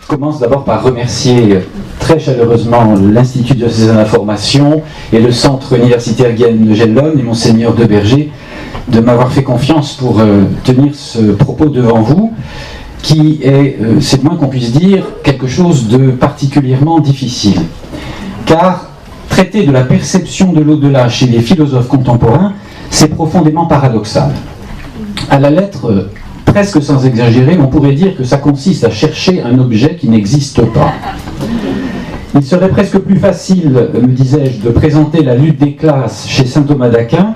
commence d'abord par remercier très chaleureusement l'Institut diocésain d'information et le Centre universitaire Guyane de Gellonne et Monseigneur de Berger de m'avoir fait confiance pour tenir ce propos devant vous, qui est, c'est le moins qu'on puisse dire, quelque chose de particulièrement difficile. Car traiter de la perception de l'au-delà chez les philosophes contemporains, c'est profondément paradoxal. À la lettre, presque sans exagérer, on pourrait dire que ça consiste à chercher un objet qui n'existe pas. Il serait presque plus facile, me disais-je, de présenter la lutte des classes chez saint Thomas d'Aquin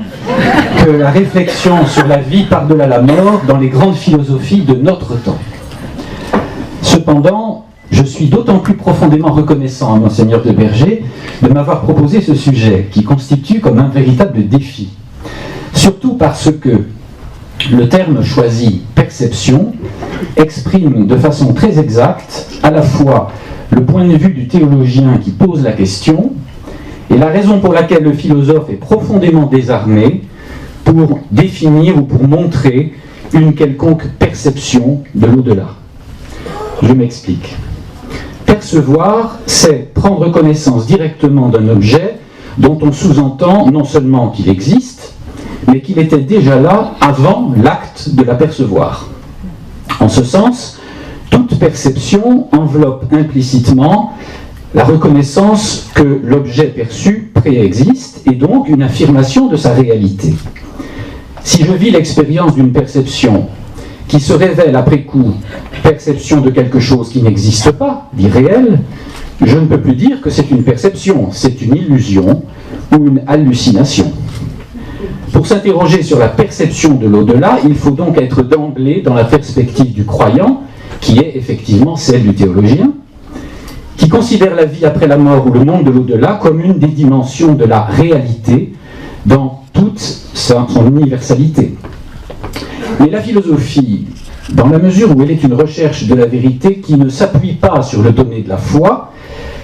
que la réflexion sur la vie par-delà la mort dans les grandes philosophies de notre temps. Cependant, je suis d'autant plus profondément reconnaissant à Monseigneur de Berger de m'avoir proposé ce sujet qui constitue comme un véritable défi. Surtout parce que le terme choisi, perception, exprime de façon très exacte à la fois le point de vue du théologien qui pose la question et la raison pour laquelle le philosophe est profondément désarmé pour définir ou pour montrer une quelconque perception de l'au-delà. Je m'explique. Percevoir, c'est prendre connaissance directement d'un objet dont on sous-entend non seulement qu'il existe, mais qu'il était déjà là avant l'acte de l'apercevoir. En ce sens, toute perception enveloppe implicitement la reconnaissance que l'objet perçu préexiste et donc une affirmation de sa réalité. Si je vis l'expérience d'une perception qui se révèle après coup perception de quelque chose qui n'existe pas, d'irréel, je ne peux plus dire que c'est une perception, c'est une illusion ou une hallucination. Pour s'interroger sur la perception de l'au-delà, il faut donc être d'emblée dans la perspective du croyant, qui est effectivement celle du théologien, qui considère la vie après la mort ou le monde de l'au-delà comme une des dimensions de la réalité dans toute son universalité. Mais la philosophie, dans la mesure où elle est une recherche de la vérité qui ne s'appuie pas sur le donné de la foi,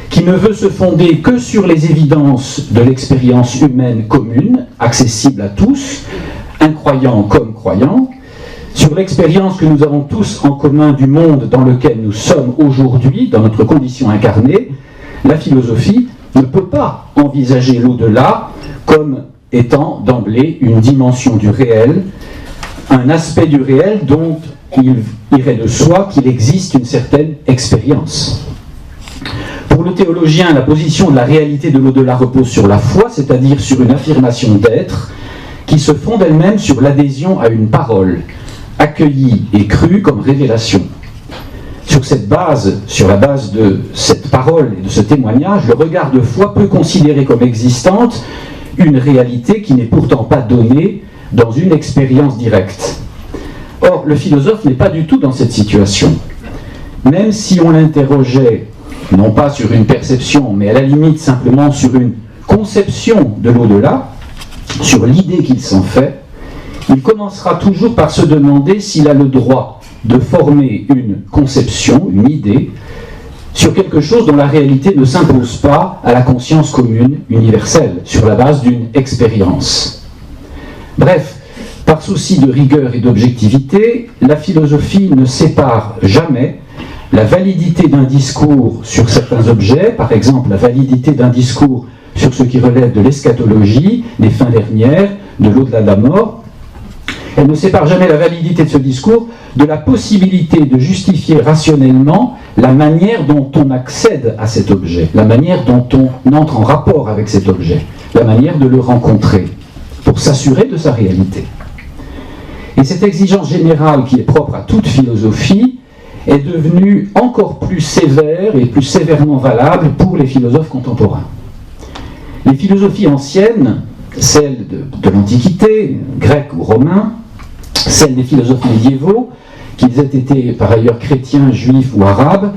qui ne veut se fonder que sur les évidences de l'expérience humaine commune, accessible à tous, incroyants comme croyants, sur l'expérience que nous avons tous en commun du monde dans lequel nous sommes aujourd'hui, dans notre condition incarnée, la philosophie ne peut pas envisager l'au-delà comme étant d'emblée une dimension du réel, un aspect du réel dont il irait de soi qu'il existe une certaine expérience. Pour le théologien, la position de la réalité de l'au-delà repose sur la foi, c'est-à-dire sur une affirmation d'être qui se fonde elle-même sur l'adhésion à une parole, accueillie et crue comme révélation. Sur la base de cette parole et de ce témoignage, le regard de foi peut considérer comme existante une réalité qui n'est pourtant pas donnée dans une expérience directe. Or, le philosophe n'est pas du tout dans cette situation. Même si on l'interrogeait, non pas sur une perception, mais à la limite simplement sur une conception de l'au-delà, sur l'idée qu'il s'en fait, il commencera toujours par se demander s'il a le droit de former une conception, une idée, sur quelque chose dont la réalité ne s'impose pas à la conscience commune universelle, sur la base d'une expérience. Bref, par souci de rigueur et d'objectivité, la philosophie ne sépare jamais la validité d'un discours sur certains objets, par exemple la validité d'un discours sur ce qui relève de l'eschatologie, des fins dernières, de l'au-delà de la mort. Elle ne sépare jamais la validité de ce discours de la possibilité de justifier rationnellement la manière dont on accède à cet objet, la manière dont on entre en rapport avec cet objet, la manière de le rencontrer, pour s'assurer de sa réalité. Et cette exigence générale qui est propre à toute philosophie est devenue encore plus sévère et plus sévèrement valable pour les philosophes contemporains. Les philosophies anciennes, celles de l'Antiquité, grecques ou romains, celles des philosophes médiévaux, qu'ils aient été par ailleurs chrétiens, juifs ou arabes,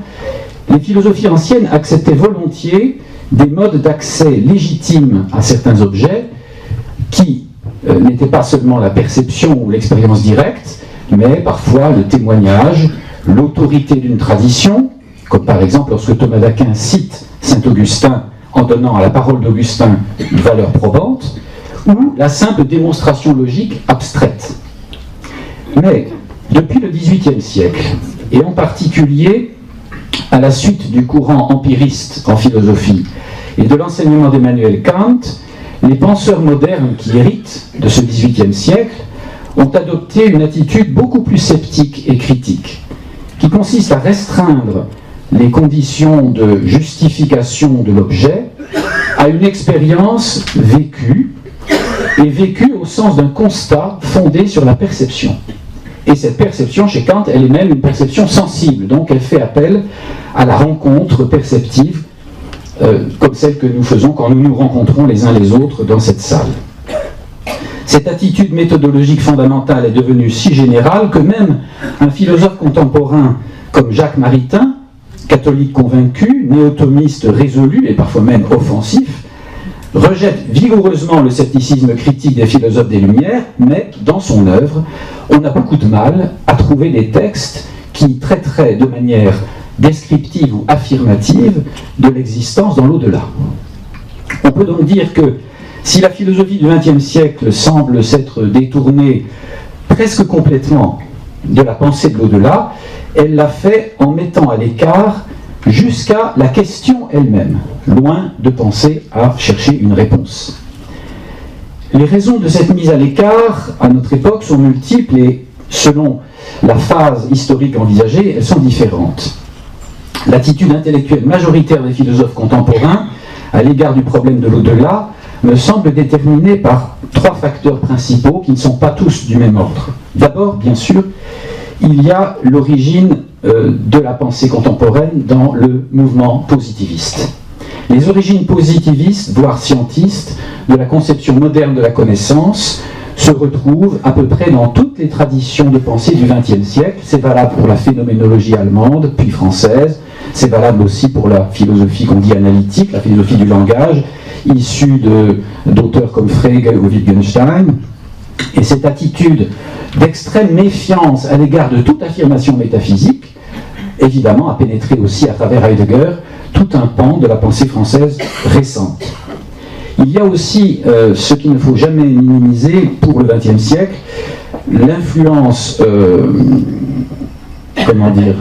les philosophies anciennes acceptaient volontiers des modes d'accès légitimes à certains objets qui n'étaient pas seulement la perception ou l'expérience directe, mais parfois le témoignage, l'autorité d'une tradition, comme par exemple lorsque Thomas d'Aquin cite saint Augustin en donnant à la parole d'Augustin une valeur probante, ou la simple démonstration logique abstraite. Mais depuis le XVIIIe siècle, et en particulier à la suite du courant empiriste en philosophie et de l'enseignement d'Emmanuel Kant, les penseurs modernes qui héritent de ce XVIIIe siècle ont adopté une attitude beaucoup plus sceptique et critique, qui consiste à restreindre les conditions de justification de l'objet à une expérience vécue, et vécue au sens d'un constat fondé sur la perception. Et cette perception, chez Kant, elle est même une perception sensible, donc elle fait appel à la rencontre perceptive, comme celle que nous faisons quand nous nous rencontrons les uns les autres dans cette salle. Cette attitude méthodologique fondamentale est devenue si générale que même un philosophe contemporain comme Jacques Maritain, catholique convaincu, néo-thomiste résolu et parfois même offensif, rejette vigoureusement le scepticisme critique des philosophes des Lumières, mais dans son œuvre, on a beaucoup de mal à trouver des textes qui traiteraient de manière descriptive ou affirmative de l'existence dans l'au-delà. On peut donc dire que si la philosophie du XXe siècle semble s'être détournée presque complètement de la pensée de l'au-delà, elle l'a fait en mettant à l'écart jusqu'à la question elle-même, loin de penser à chercher une réponse. Les raisons de cette mise à l'écart, à notre époque, sont multiples et, selon la phase historique envisagée, elles sont différentes. L'attitude intellectuelle majoritaire des philosophes contemporains à l'égard du problème de l'au-delà me semble déterminée par trois facteurs principaux qui ne sont pas tous du même ordre. D'abord, bien sûr, il y a l'origine de la pensée contemporaine dans le mouvement positiviste. Les origines positivistes, voire scientistes, de la conception moderne de la connaissance se retrouvent à peu près dans toutes les traditions de pensée du XXe siècle. C'est valable pour la phénoménologie allemande, puis française. C'est valable aussi pour la philosophie qu'on dit analytique, la philosophie du langage, issue d'auteurs comme Frege ou Wittgenstein. Et cette attitude d'extrême méfiance à l'égard de toute affirmation métaphysique, évidemment, a pénétré aussi à travers Heidegger tout un pan de la pensée française récente. Il y a aussi ce qu'il ne faut jamais minimiser pour le XXe siècle, l'influence,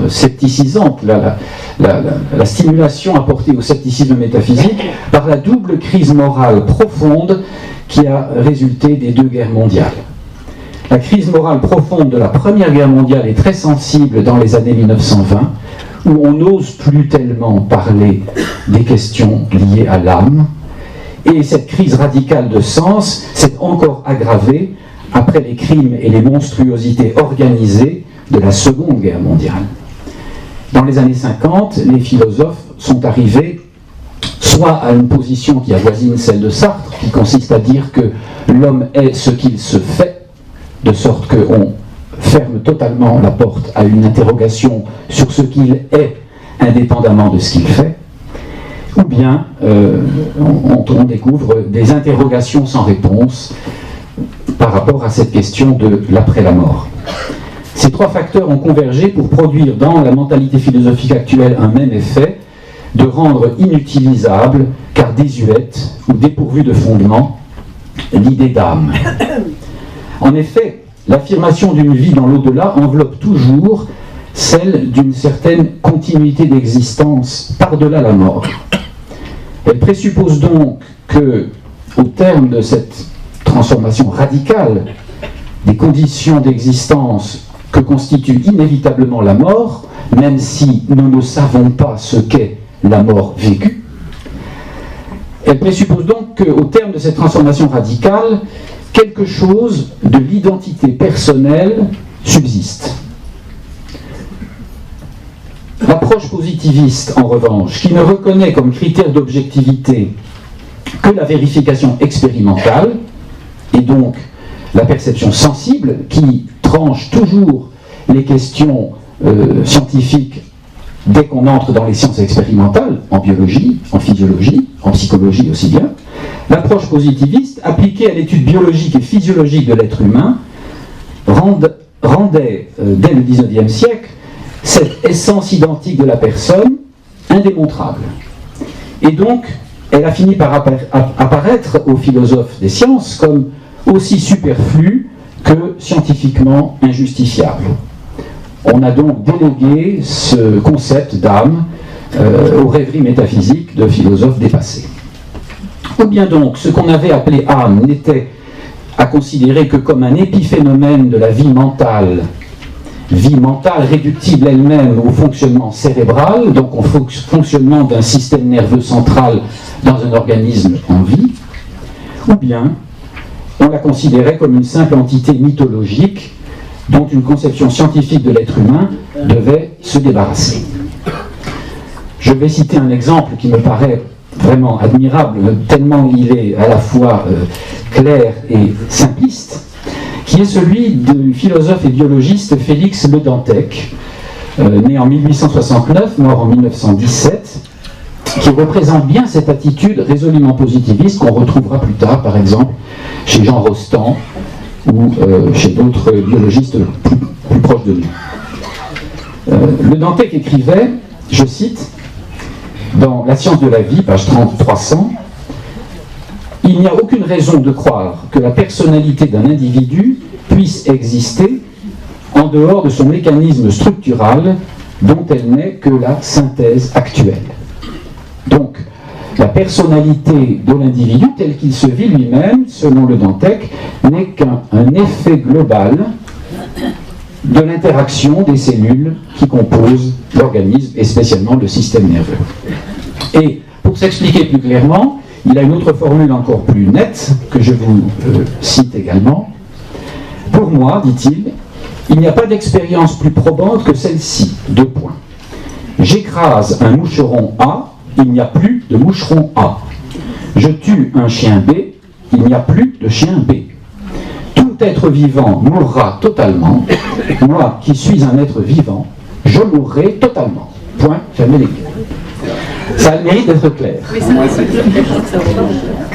scepticisante, la stimulation apportée au scepticisme métaphysique par la double crise morale profonde qui a résulté des deux guerres mondiales. La crise morale profonde de la Première Guerre mondiale est très sensible dans les années 1920, où on n'ose plus tellement parler des questions liées à l'âme, et cette crise radicale de sens s'est encore aggravée après les crimes et les monstruosités organisées de la Seconde Guerre mondiale. Dans les années 50, les philosophes sont arrivés soit à une position qui avoisine celle de Sartre, qui consiste à dire que l'homme est ce qu'il se fait, de sorte qu'on ferme totalement la porte à une interrogation sur ce qu'il est, indépendamment de ce qu'il fait, ou bien on découvre des interrogations sans réponse par rapport à cette question de l'après la mort. Ces trois facteurs ont convergé pour produire dans la mentalité philosophique actuelle un même effet, de rendre inutilisable, car désuète ou dépourvue de fondement, l'idée d'âme. En effet, l'affirmation d'une vie dans l'au-delà enveloppe toujours celle d'une certaine continuité d'existence par-delà la mort. Elle présuppose donc que, au terme de cette transformation radicale des conditions d'existence que constitue inévitablement la mort, même si nous ne savons pas ce qu'est la mort vécue, elle présuppose donc qu'au terme de cette transformation radicale, quelque chose de l'identité personnelle subsiste. L'approche positiviste, en revanche, qui ne reconnaît comme critère d'objectivité que la vérification expérimentale, et donc la perception sensible, qui tranche toujours les questions scientifiques dès qu'on entre dans les sciences expérimentales, en biologie, en physiologie, en psychologie aussi bien, l'approche positiviste, appliquée à l'étude biologique et physiologique de l'être humain, rendait, dès le XIXe siècle, cette essence identique de la personne indémontrable. Et donc, elle a fini par apparaître aux philosophes des sciences comme aussi superflue que scientifiquement injustifiable. On a donc délégué ce concept d'âme aux rêveries métaphysiques de philosophes dépassés. Ou bien donc, ce qu'on avait appelé âme n'était à considérer que comme un épiphénomène de la vie mentale réductible elle-même au fonctionnement cérébral, donc au fonctionnement d'un système nerveux central dans un organisme en vie, ou bien on la considérait comme une simple entité mythologique dont une conception scientifique de l'être humain devait se débarrasser. Je vais citer un exemple qui me paraît vraiment admirable, tellement il est à la fois clair et simpliste, qui est celui du philosophe et biologiste Félix Le Dantec, né en 1869, mort en 1917, qui représente bien cette attitude résolument positiviste qu'on retrouvera plus tard, par exemple, chez Jean Rostand ou chez d'autres biologistes plus proches de nous. Le Dantec écrivait, je cite, dans La science de la vie, page 300, « Il n'y a aucune raison de croire que la personnalité d'un individu puisse exister en dehors de son mécanisme structural dont elle n'est que la synthèse actuelle. » Donc, la personnalité de l'individu tel qu'il se vit lui-même, selon le Dantec, n'est qu'un effet global de l'interaction des cellules qui composent l'organisme et spécialement le système nerveux. Et pour s'expliquer plus clairement, il a une autre formule encore plus nette que je vous cite également. Pour moi, dit-il, il n'y a pas d'expérience plus probante que celle-ci. 2 points. J'écrase un moucheron A, il n'y a plus de moucheron A. Je tue un chien B, il n'y a plus de chien B. Tout être vivant mourra totalement. Moi, qui suis un être vivant, je mourrai totalement. Point, fermez les guillemets. Ça a le mérite d'être clair.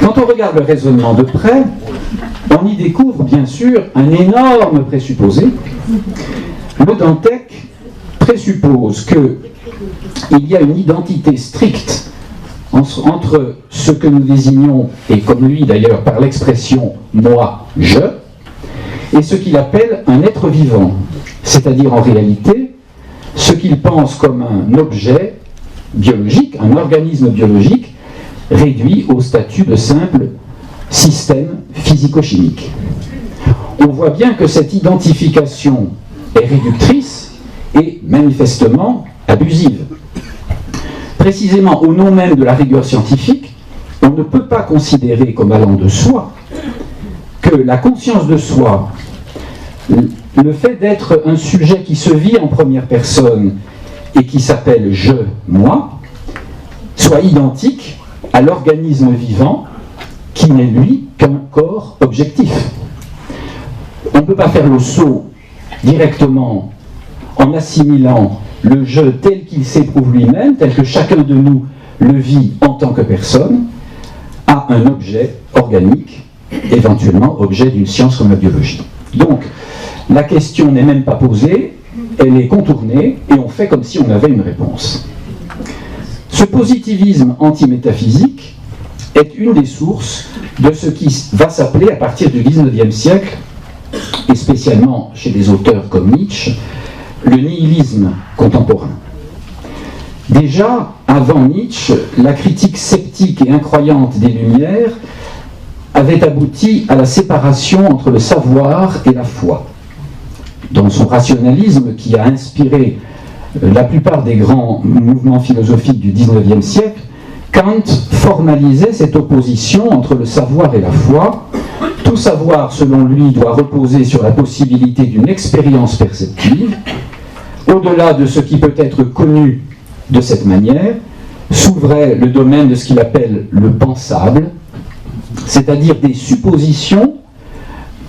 Quand on regarde le raisonnement de près, on y découvre bien sûr un énorme présupposé. Le Dantec présuppose qu'il y a une identité stricte entre ce que nous désignons, et comme lui d'ailleurs par l'expression « moi, je », et ce qu'il appelle un être vivant, c'est-à-dire en réalité ce qu'il pense comme un objet biologique, un organisme biologique réduit au statut de simple système physico-chimique. On voit bien que cette identification est réductrice et manifestement abusive. Précisément au nom même de la rigueur scientifique, on ne peut pas considérer comme allant de soi que la conscience de soi, le fait d'être un sujet qui se vit en première personne et qui s'appelle « je, moi », soit identique à l'organisme vivant qui n'est lui qu'un corps objectif. On ne peut pas faire le saut directement en assimilant le je tel qu'il s'éprouve lui-même, tel que chacun de nous le vit en tant que personne, à un objet organique, éventuellement objet d'une science comme la biologie. Donc, la question n'est même pas posée, elle est contournée, et on fait comme si on avait une réponse. Ce positivisme anti-métaphysique est une des sources de ce qui va s'appeler, à partir du XIXe siècle, et spécialement chez des auteurs comme Nietzsche, le nihilisme contemporain. Déjà, avant Nietzsche, la critique sceptique et incroyante des Lumières avait abouti à la séparation entre le savoir et la foi. Dans son rationalisme qui a inspiré la plupart des grands mouvements philosophiques du XIXe siècle, Kant formalisait cette opposition entre le savoir et la foi. Tout savoir, selon lui, doit reposer sur la possibilité d'une expérience perceptive. Au-delà de ce qui peut être connu de cette manière, s'ouvrait le domaine de ce qu'il appelle le pensable, c'est-à-dire des suppositions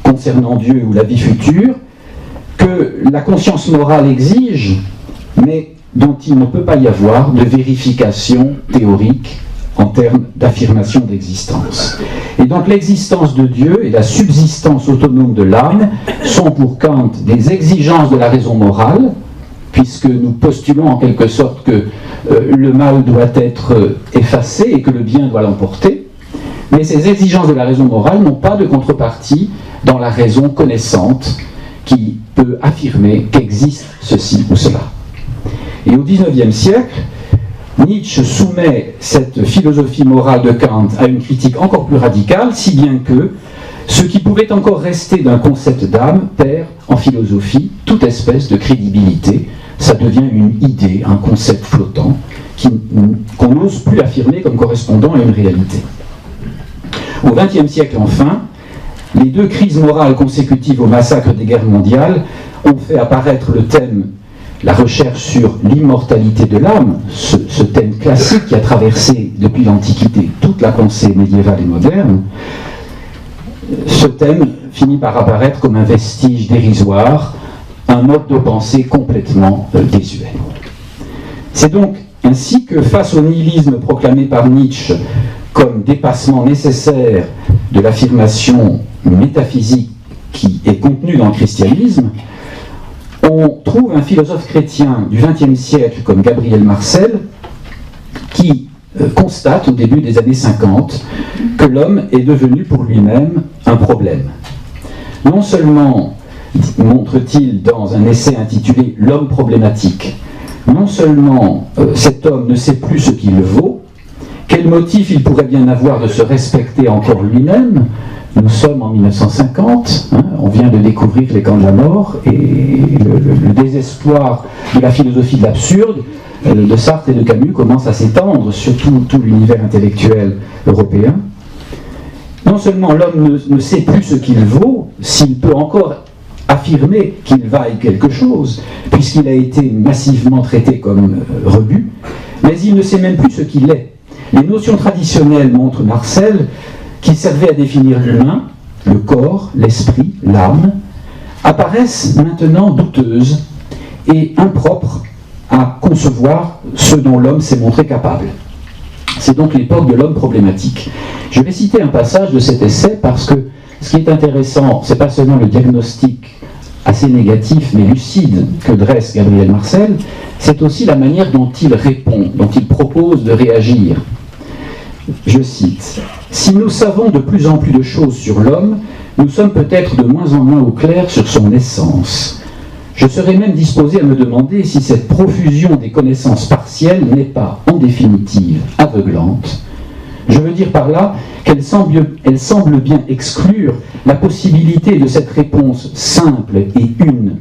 concernant Dieu ou la vie future, que la conscience morale exige, mais dont il ne peut pas y avoir de vérification théorique en termes d'affirmation d'existence. Et donc l'existence de Dieu et la subsistance autonome de l'âme sont pour Kant des exigences de la raison morale, puisque nous postulons en quelque sorte que le mal doit être effacé et que le bien doit l'emporter. Mais ces exigences de la raison morale n'ont pas de contrepartie dans la raison connaissante qui peut affirmer qu'existe ceci Et au XIXe siècle, Nietzsche soumet cette philosophie morale de Kant à une critique encore plus radicale, si bien que ce qui pouvait encore rester d'un concept d'âme perd en philosophie toute espèce de crédibilité. Ça devient une idée, un concept flottant qu'on n'ose plus affirmer comme correspondant à une réalité. Au XXe siècle, enfin, les deux crises morales consécutives au massacre des guerres mondiales ont fait apparaître le thème, la recherche sur l'immortalité de l'âme, ce thème classique qui a traversé depuis l'Antiquité toute la pensée médiévale et moderne. Ce thème finit par apparaître comme un vestige dérisoire, un mode de pensée complètement désuet. C'est donc ainsi que, face au nihilisme proclamé par Nietzsche comme dépassement nécessaire de l'affirmation métaphysique qui est contenue dans le christianisme, on trouve un philosophe chrétien du XXe siècle comme Gabriel Marcel qui constate au début des années 50 que l'homme est devenu pour lui-même un problème. Non seulement montre-t-il dans un essai intitulé « L'homme problématique », non seulement cet homme ne sait plus ce qu'il vaut, quel motif il pourrait bien avoir de se respecter encore lui-même. Nous sommes en 1950, on vient de découvrir les camps de la mort, et le désespoir de la philosophie de l'absurde de Sartre et de Camus commence à s'étendre sur tout l'univers intellectuel européen. Non seulement l'homme ne sait plus ce qu'il vaut, s'il peut encore affirmer qu'il vaille quelque chose, puisqu'il a été massivement traité comme rebut, mais il ne sait même plus ce qu'il est. Les notions traditionnelles, montre Marcel, qui servaient à définir l'humain, le corps, l'esprit, l'âme, apparaissent maintenant douteuses et impropres à concevoir ce dont l'homme s'est montré capable. C'est donc l'époque de l'homme problématique. Je vais citer un passage de cet essai parce que ce qui est intéressant, ce n'est pas seulement le diagnostic assez négatif mais lucide que dresse Gabriel Marcel, c'est aussi la manière dont il répond, dont il propose de réagir. Je cite, « Si nous savons de plus en plus de choses sur l'homme, nous sommes peut-être de moins en moins au clair sur son essence. Je serais même disposé à me demander si cette profusion des connaissances partielles n'est pas, en définitive, aveuglante. Je veux dire par là qu'elle semble bien exclure la possibilité de cette réponse simple et une,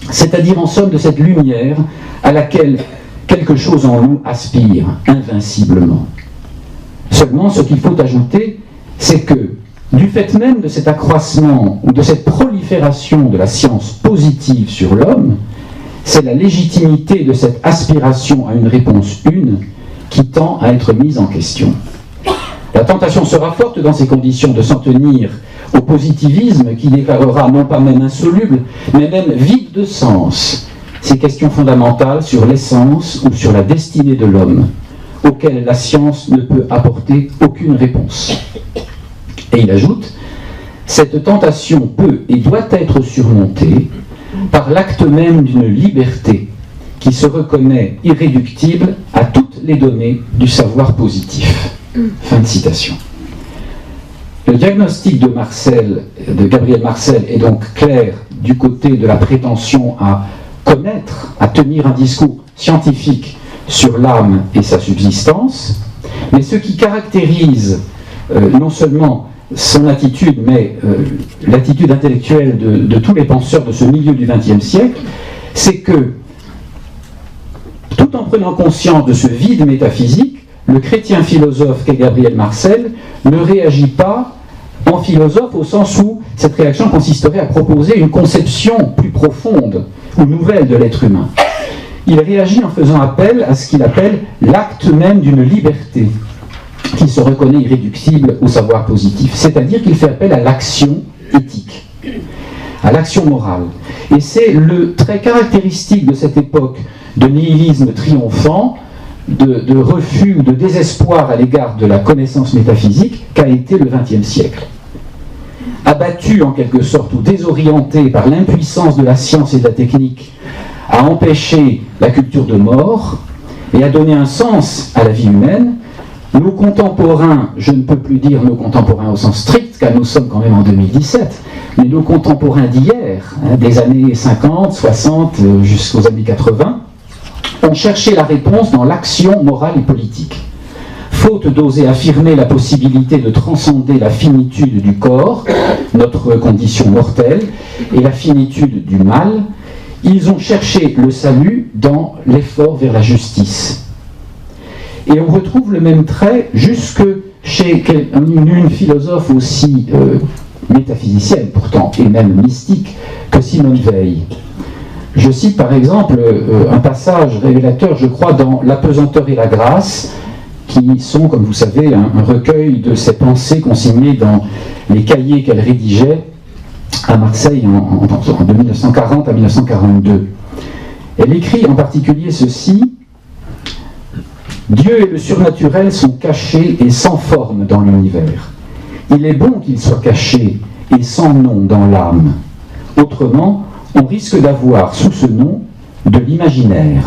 c'est-à-dire en somme de cette lumière à laquelle quelque chose en nous aspire invinciblement. Seulement, ce qu'il faut ajouter, c'est que, du fait même de cet accroissement ou de cette prolifération de la science positive sur l'homme, c'est la légitimité de cette aspiration à une réponse une qui tend à être mise en question. La tentation sera forte dans ces conditions de s'en tenir au positivisme qui déclarera non pas même insoluble, mais même vide de sens ces questions fondamentales sur l'essence ou sur la destinée de l'homme, auxquelles la science ne peut apporter aucune réponse. Et il ajoute, cette tentation peut et doit être surmontée par l'acte même d'une liberté qui se reconnaît irréductible à toutes les données du savoir positif. Fin de citation. Le diagnostic de Gabriel Marcel est donc clair du côté de la prétention à connaître, à tenir un discours scientifique sur l'âme et sa subsistance, mais ce qui caractérise non seulement son attitude, mais l'attitude intellectuelle de tous les penseurs de ce milieu du XXe siècle, c'est que, tout en prenant conscience de ce vide métaphysique, le chrétien philosophe qu'est Gabriel Marcel ne réagit pas en philosophe au sens où cette réaction consisterait à proposer une conception plus profonde ou nouvelle de l'être humain. Il réagit en faisant appel à ce qu'il appelle l'acte même d'une liberté qui se reconnaît irréductible au savoir positif, c'est-à-dire qu'il fait appel à l'action éthique, à l'action morale. Et c'est le trait caractéristique de cette époque de nihilisme triomphant, de refus ou de désespoir à l'égard de la connaissance métaphysique qu'a été le XXe siècle. Abattu en quelque sorte ou désorienté par l'impuissance de la science et de la technique à empêcher la culture de mort et à donner un sens à la vie humaine, nos contemporains, je ne peux plus dire nos contemporains au sens strict, car nous sommes quand même en 2017, mais nos contemporains d'hier, des années 50, 60 jusqu'aux années 80, ont cherché la réponse dans l'action morale et politique. Faute d'oser affirmer la possibilité de transcender la finitude du corps, notre condition mortelle, et la finitude du mal, ils ont cherché le salut dans l'effort vers la justice. Et on retrouve le même trait jusque chez une philosophe aussi métaphysicienne pourtant, et même mystique, que Simone Veil. Je cite par exemple un passage révélateur, je crois, dans L'apesanteur et la grâce, qui sont, comme vous savez, un recueil de ses pensées consignées dans les cahiers qu'elle rédigeait à Marseille de 1940 à 1942. Elle écrit en particulier ceci: « Dieu et le surnaturel sont cachés et sans forme dans l'univers. Il est bon qu'ils soient cachés et sans nom dans l'âme. Autrement, on risque d'avoir sous ce nom de l'imaginaire. »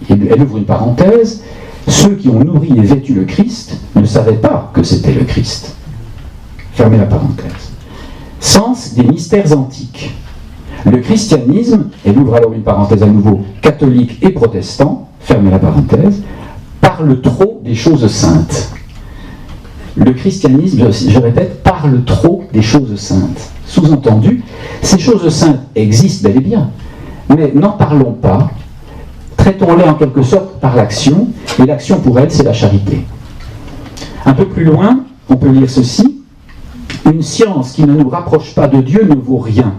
Elle ouvre une parenthèse. Ceux qui ont nourri et vêtu le Christ ne savaient pas que c'était le Christ. Fermez la parenthèse. Sens des mystères antiques. Le christianisme, elle ouvre alors une parenthèse à nouveau, catholique et protestant, fermez la parenthèse, parle trop des choses saintes. Le christianisme, je répète, parle trop des choses saintes. Sous-entendu, ces choses saintes existent bel et bien, mais n'en parlons pas, traitons-les en quelque sorte par l'action, et l'action pour elle, c'est la charité. Un peu plus loin, on peut lire ceci: une science qui ne nous rapproche pas de Dieu ne vaut rien,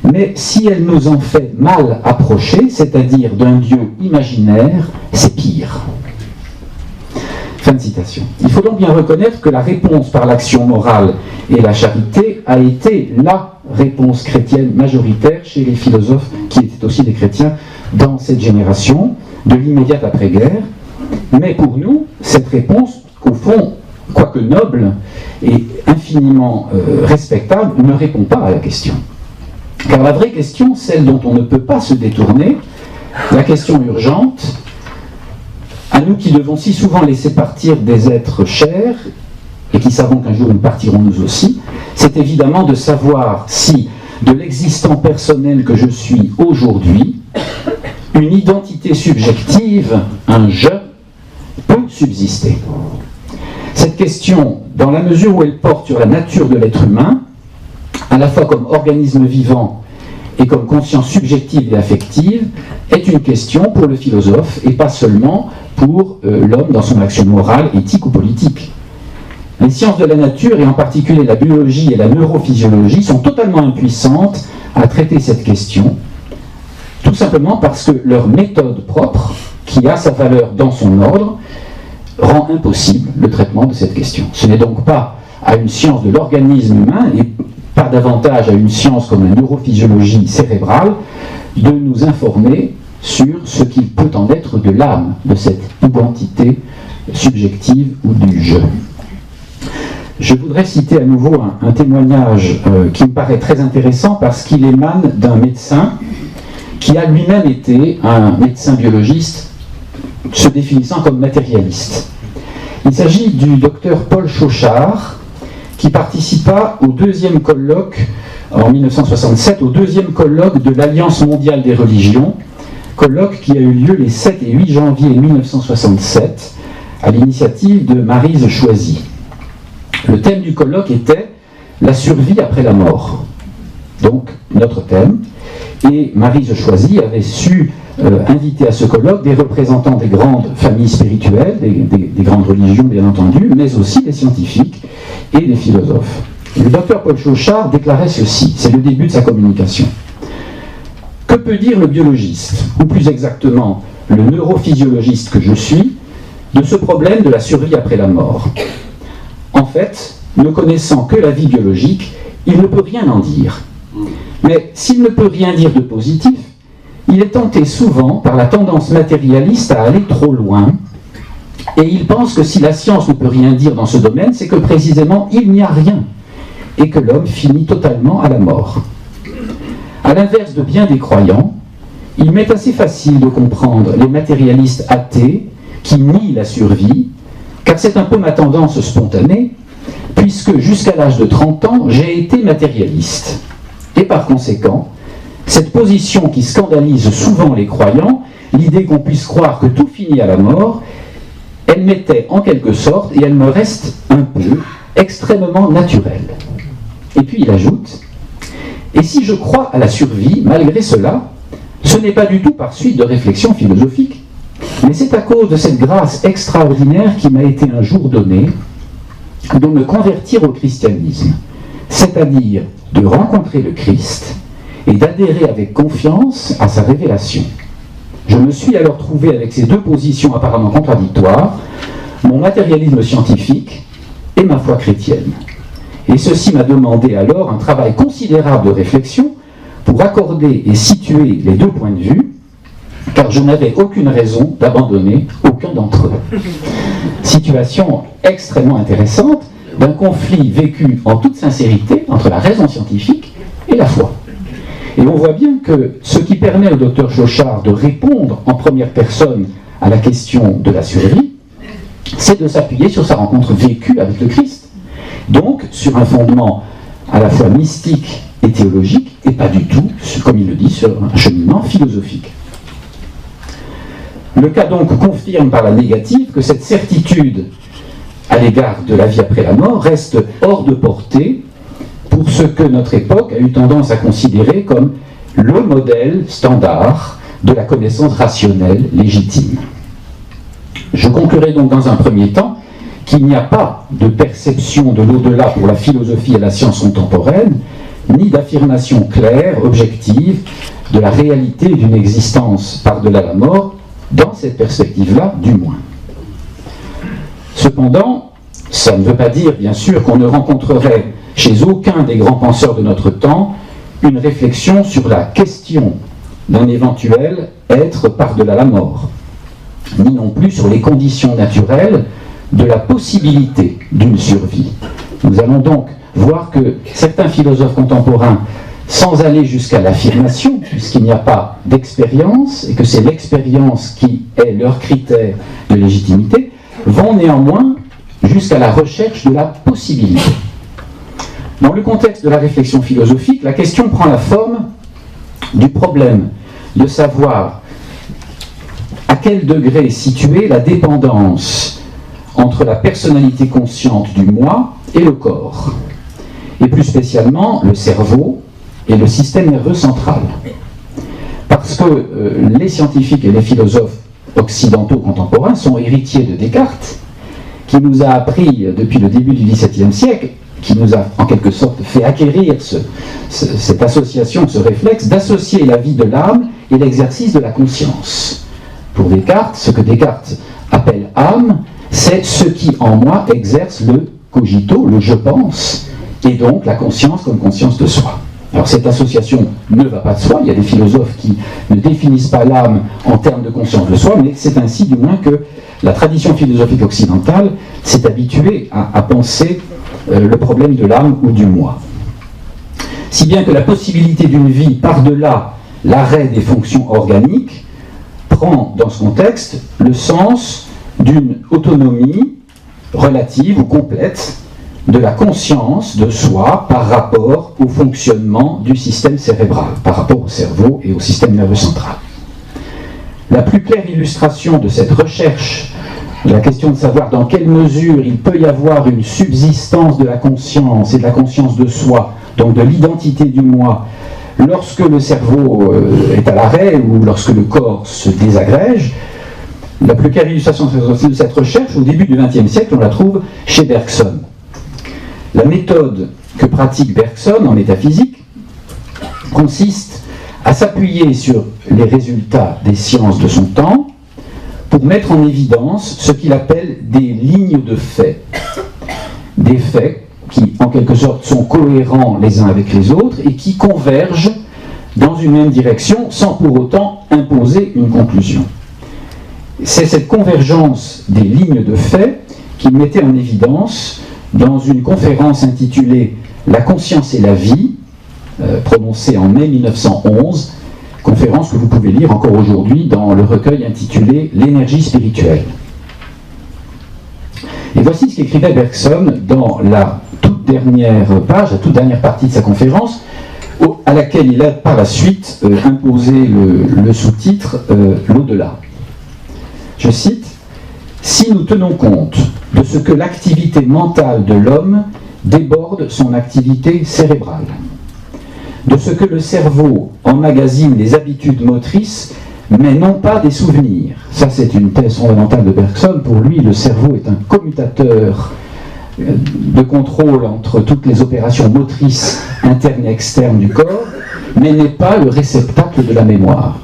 mais si elle nous en fait mal approcher, c'est-à-dire d'un Dieu imaginaire, c'est pire. Fin de citation. Il faut donc bien reconnaître que la réponse par l'action morale et la charité a été la réponse chrétienne majoritaire chez les philosophes qui étaient aussi des chrétiens dans cette génération de l'immédiate après-guerre. Mais pour nous, cette réponse, au fond, quoique noble et infiniment respectable, ne répond pas à la question. Car la vraie question, celle dont on ne peut pas se détourner, la question urgente, à nous qui devons si souvent laisser partir des êtres chers, et qui savons qu'un jour nous partirons nous aussi, c'est évidemment de savoir si, de l'existant personnel que je suis aujourd'hui, une identité subjective, un « je », peut subsister. Cette question, dans la mesure où elle porte sur la nature de l'être humain, à la fois comme organisme vivant et comme conscience subjective et affective, est une question pour le philosophe et pas seulement pour l'homme dans son action morale, éthique ou politique. Les sciences de la nature, et en particulier la biologie et la neurophysiologie, sont totalement impuissantes à traiter cette question, tout simplement parce que leur méthode propre, qui a sa valeur dans son ordre, rend impossible le traitement de cette question. Ce n'est donc pas à une science de l'organisme humain, et pas davantage à une science comme la neurophysiologie cérébrale, de nous informer sur ce qu'il peut en être de l'âme, de cette identité subjective ou du je. Je voudrais citer à nouveau un témoignage qui me paraît très intéressant parce qu'il émane d'un médecin qui a lui-même été un médecin biologiste se définissant comme matérialiste. Il s'agit du docteur Paul Chauchard, qui participa au deuxième colloque, en 1967, au deuxième colloque de l'Alliance mondiale des religions, colloque qui a eu lieu les 7 et 8 janvier 1967, à l'initiative de Maryse Choisy. Le thème du colloque était la survie après la mort. Donc, notre thème. Et Maryse Choisy avait su inviter à ce colloque des représentants des grandes familles spirituelles, des grandes religions bien entendu, mais aussi des scientifiques et des philosophes. Et le docteur Paul Chauchard déclarait ceci, c'est le début de sa communication. Que peut dire le biologiste, ou plus exactement le neurophysiologiste que je suis, de ce problème de la survie après la mort? En fait, ne connaissant que la vie biologique, il ne peut rien en dire. Mais s'il ne peut rien dire de positif, il est tenté souvent par la tendance matérialiste à aller trop loin, et il pense que si la science ne peut rien dire dans ce domaine, c'est que précisément il n'y a rien, et que l'homme finit totalement à la mort. À l'inverse de bien des croyants, il m'est assez facile de comprendre les matérialistes athées qui nient la survie, car c'est un peu ma tendance spontanée, puisque jusqu'à l'âge de 30 ans, j'ai été matérialiste. Et par conséquent, Cette position qui scandalise souvent les croyants, l'idée qu'on puisse croire que tout finit à la mort, elle m'était en quelque sorte, et elle me reste un peu, extrêmement naturelle. Et puis il ajoute, et si je crois à la survie, malgré cela, ce n'est pas du tout par suite de réflexion philosophique, mais c'est à cause de cette grâce extraordinaire qui m'a été un jour donnée de me convertir au christianisme, c'est-à-dire de rencontrer le Christ et d'adhérer avec confiance à sa révélation. Je me suis alors trouvé avec ces deux positions apparemment contradictoires, mon matérialisme scientifique et ma foi chrétienne. Et ceci m'a demandé alors un travail considérable de réflexion pour accorder et situer les deux points de vue, car je n'avais aucune raison d'abandonner aucun d'entre eux. Situation extrêmement intéressante d'un conflit vécu en toute sincérité entre la raison scientifique et la foi. Et on voit bien que ce qui permet au docteur Chauchard de répondre en première personne à la question de la survie, c'est de s'appuyer sur sa rencontre vécue avec le Christ. Donc, sur un fondement à la fois mystique et théologique, et pas du tout, comme il le dit, sur un cheminement philosophique. Le cas donc confirme par la négative que cette certitude à l'égard de la vie après la mort reste hors de portée pour ce que notre époque a eu tendance à considérer comme le modèle standard de la connaissance rationnelle légitime. Je conclurai donc dans un premier temps qu'il n'y a pas de perception de l'au-delà pour la philosophie et la science contemporaine, ni d'affirmation claire, objective, de la réalité d'une existence par-delà la mort, dans cette perspective-là, du moins. Cependant, ça ne veut pas dire, bien sûr, qu'on ne rencontrerait chez aucun des grands penseurs de notre temps une réflexion sur la question d'un éventuel être par-delà la mort, ni non plus sur les conditions naturelles de la possibilité d'une survie. Nous allons donc voir que certains philosophes contemporains, sans aller jusqu'à l'affirmation, puisqu'il n'y a pas d'expérience, et que c'est l'expérience qui est leur critère de légitimité, vont néanmoins jusqu'à la recherche de la possibilité. Dans le contexte de la réflexion philosophique, la question prend la forme du problème de savoir à quel degré situer la dépendance entre la personnalité consciente du moi et le corps, et plus spécialement le cerveau et le système nerveux central. Parce que les scientifiques et les philosophes occidentaux contemporains sont héritiers de Descartes, qui nous a appris depuis le début du XVIIe siècle, qui nous a en quelque sorte fait acquérir cette association, ce réflexe d'associer la vie de l'âme et l'exercice de la conscience. Pour Descartes, ce que Descartes appelle âme, c'est ce qui en moi exerce le cogito, le je pense, et donc la conscience comme conscience de soi. Alors cette association ne va pas de soi, il y a des philosophes qui ne définissent pas l'âme en termes de conscience de soi, mais c'est ainsi du moins que la tradition philosophique occidentale s'est habituée à penser le problème de l'âme ou du moi. Si bien que la possibilité d'une vie par-delà l'arrêt des fonctions organiques prend dans ce contexte le sens d'une autonomie relative ou complète de la conscience de soi par rapport au fonctionnement du système cérébral, par rapport au cerveau et au système nerveux central. La plus claire illustration de cette recherche, de la question de savoir dans quelle mesure il peut y avoir une subsistance de la conscience et de la conscience de soi, donc de l'identité du moi, lorsque le cerveau est à l'arrêt ou lorsque le corps se désagrège, la plus claire illustration de cette recherche, au début du XXe siècle, on la trouve chez Bergson. La méthode que pratique Bergson en métaphysique consiste à s'appuyer sur les résultats des sciences de son temps pour mettre en évidence ce qu'il appelle des lignes de faits. Des faits qui, en quelque sorte, sont cohérents les uns avec les autres et qui convergent dans une même direction sans pour autant imposer une conclusion. C'est cette convergence des lignes de faits qu'il mettait en évidence dans une conférence intitulée « La conscience et la vie », prononcée en mai 1911, conférence que vous pouvez lire encore aujourd'hui dans le recueil intitulé « L'énergie spirituelle ». Et voici ce qu'écrivait Bergson dans la toute dernière page, la toute dernière partie de sa conférence, à laquelle il a par la suite imposé le sous-titre « L'au-delà ». Je cite, « Si nous tenons compte de ce que l'activité mentale de l'homme déborde son activité cérébrale, de ce que le cerveau emmagasine des habitudes motrices, mais non pas des souvenirs. » Ça, c'est une thèse fondamentale de Bergson. Pour lui, le cerveau est un commutateur de contrôle entre toutes les opérations motrices internes et externes du corps, mais n'est pas le réceptacle de la mémoire.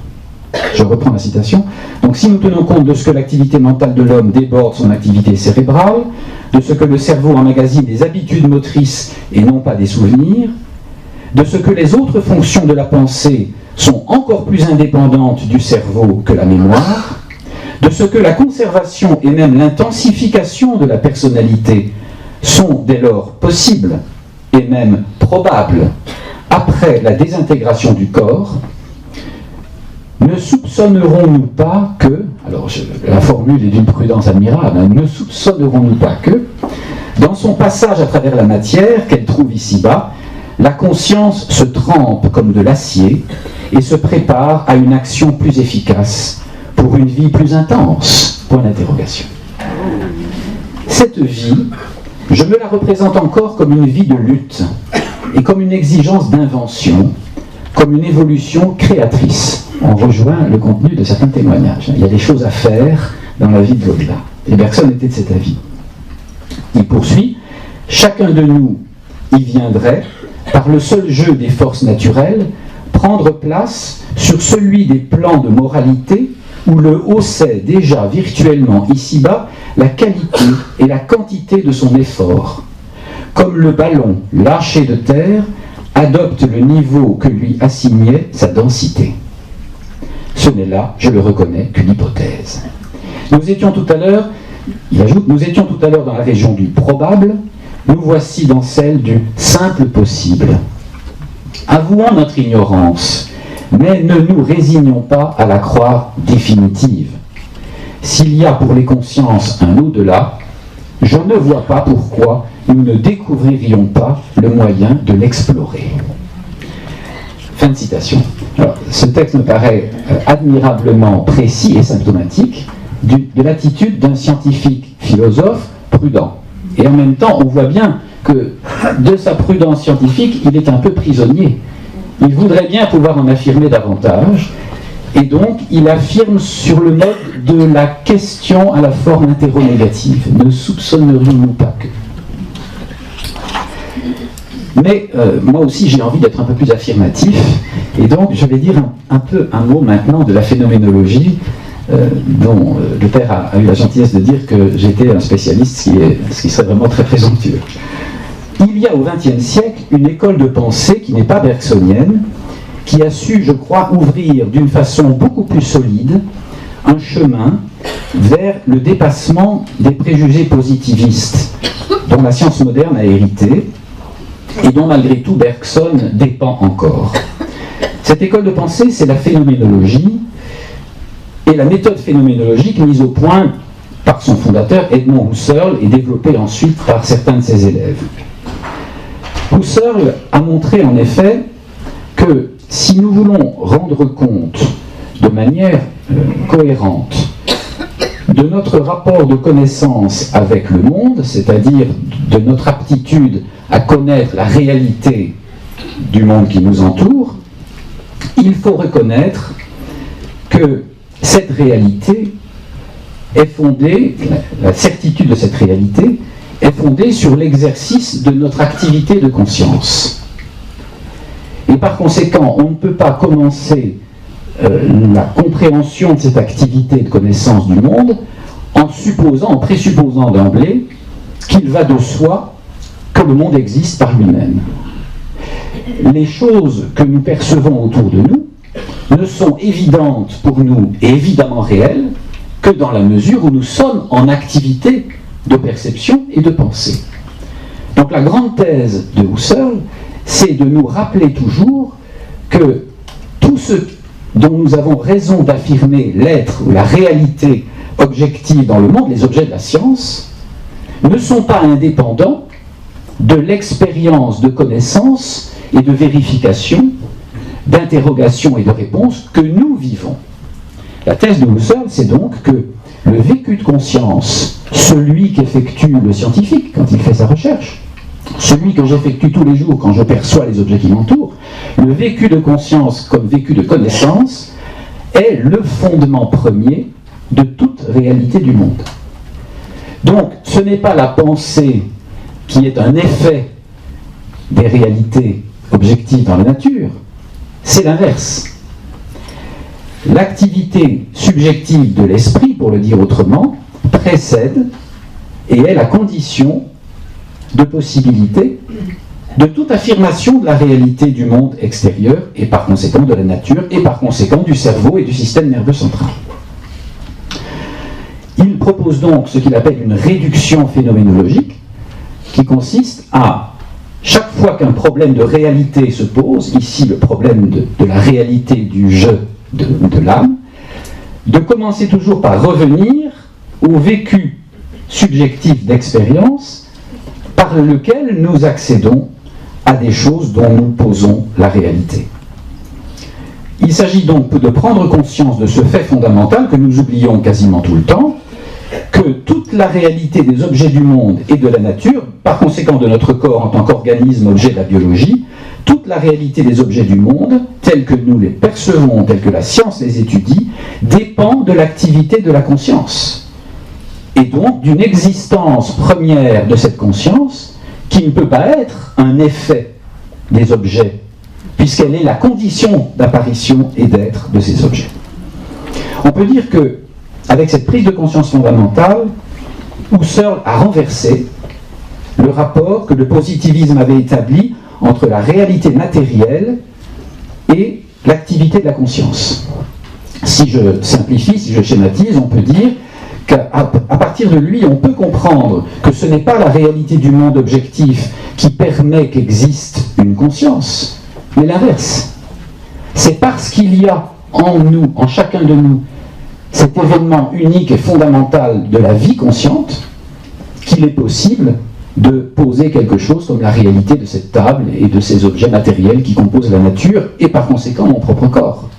Je reprends la citation. Donc, si nous tenons compte de ce que l'activité mentale de l'homme déborde son activité cérébrale, de ce que le cerveau emmagasine des habitudes motrices et non pas des souvenirs, de ce que les autres fonctions de la pensée sont encore plus indépendantes du cerveau que la mémoire, de ce que la conservation et même l'intensification de la personnalité sont dès lors possibles et même probables après la désintégration du corps, ne soupçonnerons-nous pas que, alors la formule est d'une prudence admirable, ne soupçonnerons-nous pas que, dans son passage à travers la matière qu'elle trouve ici-bas, la conscience se trempe comme de l'acier et se prépare à une action plus efficace pour une vie plus intense. Point d'interrogation. Cette vie, je me la représente encore comme une vie de lutte et comme une exigence d'invention, comme une évolution créatrice. On rejoint le contenu de certains témoignages. Il y a des choses à faire dans la vie de l'au-delà. Et Bergson était de cet avis. Il poursuit, chacun de nous y viendrait, par le seul jeu des forces naturelles, prendre place sur celui des plans de moralité où le haut sait déjà virtuellement ici-bas la qualité et la quantité de son effort, comme le ballon lâché de terre adopte le niveau que lui assignait sa densité. Ce n'est là, je le reconnais, qu'une hypothèse. Nous étions tout à l'heure, il ajoute, nous étions tout à l'heure dans la région du probable, nous voici dans celle du simple possible. Avouons notre ignorance, mais ne nous résignons pas à la croire définitive. S'il y a pour les consciences un au-delà, je ne vois pas pourquoi nous ne découvririons pas le moyen de l'explorer. Fin de citation. Alors, ce texte me paraît admirablement précis et symptomatique de l'attitude d'un scientifique philosophe prudent. Et en même temps, on voit bien que de sa prudence scientifique, il est un peu prisonnier. Il voudrait bien pouvoir en affirmer davantage, et donc il affirme sur le mode de la question à la forme interrogative. Ne soupçonnerions-nous pas que... Mais moi aussi j'ai envie d'être un peu plus affirmatif, et donc je vais dire un mot maintenant de la phénoménologie, dont le père a eu la gentillesse de dire que j'étais un spécialiste, ce qui serait vraiment très présomptueux. Il y a au XXe siècle une école de pensée qui n'est pas bergsonienne, qui a su, je crois, ouvrir d'une façon beaucoup plus solide un chemin vers le dépassement des préjugés positivistes dont la science moderne a hérité et dont malgré tout Bergson dépend encore. Cette école de pensée, c'est la phénoménologie, et la méthode phénoménologique mise au point par son fondateur Edmond Husserl et développée ensuite par certains de ses élèves. Husserl a montré en effet que si nous voulons rendre compte de manière cohérente de notre rapport de connaissance avec le monde, c'est-à-dire de notre aptitude à connaître la réalité du monde qui nous entoure, il faut reconnaître que cette réalité est fondée, la certitude de cette réalité est fondée sur l'exercice de notre activité de conscience. Et par conséquent, on ne peut pas commencer la compréhension de cette activité de connaissance du monde en présupposant d'emblée qu'il va de soi que le monde existe par lui-même. Les choses que nous percevons autour de nous ne sont évidentes pour nous et évidemment réelles que dans la mesure où nous sommes en activité de perception et de pensée. Donc la grande thèse de Husserl, c'est de nous rappeler toujours que tout ce dont nous avons raison d'affirmer l'être ou la réalité objective dans le monde, les objets de la science, ne sont pas indépendants de l'expérience de connaissance et de vérification, d'interrogation et de réponse que nous vivons. La thèse de Husserl, c'est donc que le vécu de conscience, celui qu'effectue le scientifique quand il fait sa recherche, celui que j'effectue tous les jours quand je perçois les objets qui m'entourent, le vécu de conscience comme vécu de connaissance est le fondement premier de toute réalité du monde. Donc, ce n'est pas la pensée qui est un effet des réalités objectives dans la nature, c'est l'inverse. L'activité subjective de l'esprit, pour le dire autrement, précède et est la condition de possibilité de toute affirmation de la réalité du monde extérieur et par conséquent de la nature et par conséquent du cerveau et du système nerveux central. Il propose donc ce qu'il appelle une réduction phénoménologique qui consiste à, chaque fois qu'un problème de réalité se pose, ici le problème de la réalité du jeu de l'âme, de commencer toujours par revenir au vécu subjectif d'expérience par lequel nous accédons à des choses dont nous posons la réalité. Il s'agit donc de prendre conscience de ce fait fondamental que nous oublions quasiment tout le temps, que toute la réalité des objets du monde et de la nature, par conséquent de notre corps en tant qu'organisme objet de la biologie, toute la réalité des objets du monde, tels que nous les percevons, tels que la science les étudie, dépend de l'activité de la conscience. Et donc d'une existence première de cette conscience qui ne peut pas être un effet des objets, puisqu'elle est la condition d'apparition et d'être de ces objets. On peut dire que, avec cette prise de conscience fondamentale, Husserl a renversé le rapport que le positivisme avait établi entre la réalité matérielle et l'activité de la conscience. Si je simplifie, si je schématise, on peut dire qu'à partir de lui, on peut comprendre que ce n'est pas la réalité du monde objectif qui permet qu'existe une conscience, mais l'inverse. C'est parce qu'il y a en nous, en chacun de nous, cet événement unique et fondamental de la vie consciente, qu'il est possible de poser quelque chose comme la réalité de cette table et de ces objets matériels qui composent la nature et par conséquent mon propre corps.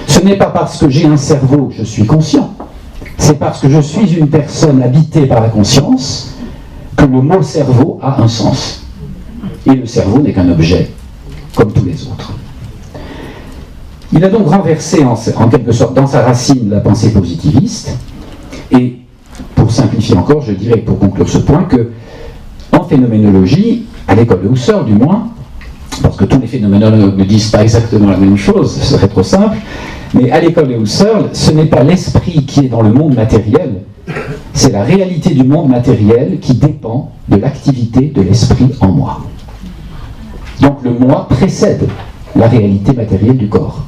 Ce n'est pas parce que j'ai un cerveau que je suis conscient, c'est parce que je suis une personne habitée par la conscience que le mot cerveau a un sens. Et le cerveau n'est qu'un objet, comme tous les autres. Il a donc renversé en quelque sorte dans sa racine la pensée positiviste, et pour simplifier encore, je dirais pour conclure ce point que en phénoménologie, à l'école de Husserl du moins, parce que tous les phénoménologues ne disent pas exactement la même chose, ce serait trop simple, mais à l'école de Husserl, ce n'est pas l'esprit qui est dans le monde matériel, c'est la réalité du monde matériel qui dépend de l'activité de l'esprit en moi. Donc le moi précède la réalité matérielle du corps.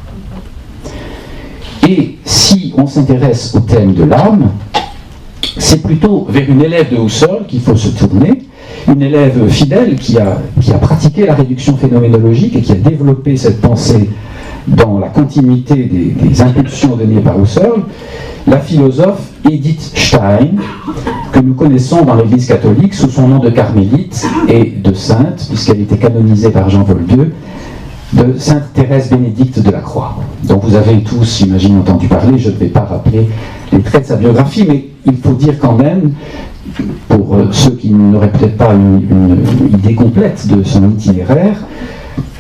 Et si on s'intéresse au thème de l'âme, c'est plutôt vers une élève de Husserl qu'il faut se tourner, une élève fidèle qui a pratiqué la réduction phénoménologique et qui a développé cette pensée dans la continuité des impulsions données par Husserl, la philosophe Edith Stein, que nous connaissons dans l'Église catholique sous son nom de carmélite et de sainte, puisqu'elle était canonisée par Jean-Paul II, de Sainte Thérèse Bénédicte de la Croix, dont vous avez tous, j'imagine, entendu parler. Je ne vais pas rappeler les traits de sa biographie, mais il faut dire quand même, pour ceux qui n'auraient peut-être pas une idée complète de son itinéraire,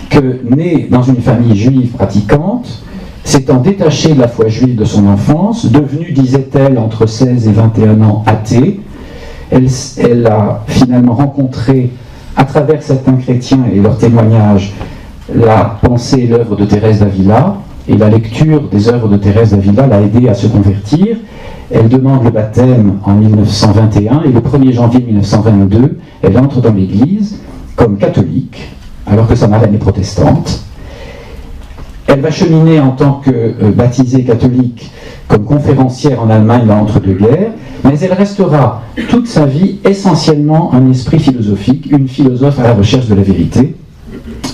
que née dans une famille juive pratiquante, s'étant détachée de la foi juive de son enfance, devenue, disait-elle, entre 16 et 21 ans athée, elle a finalement rencontré, à travers certains chrétiens et leurs témoignages, la pensée et l'œuvre de Thérèse d'Avila, et la lecture des œuvres de Thérèse d'Avila l'a aidée à se convertir. Elle demande le baptême en 1921, et le 1er janvier 1922, elle entre dans l'Église comme catholique, alors que sa marraine est protestante. Elle va cheminer en tant que baptisée catholique comme conférencière en Allemagne dans l'entre-deux-guerres, mais elle restera toute sa vie essentiellement un esprit philosophique, une philosophe à la recherche de la vérité.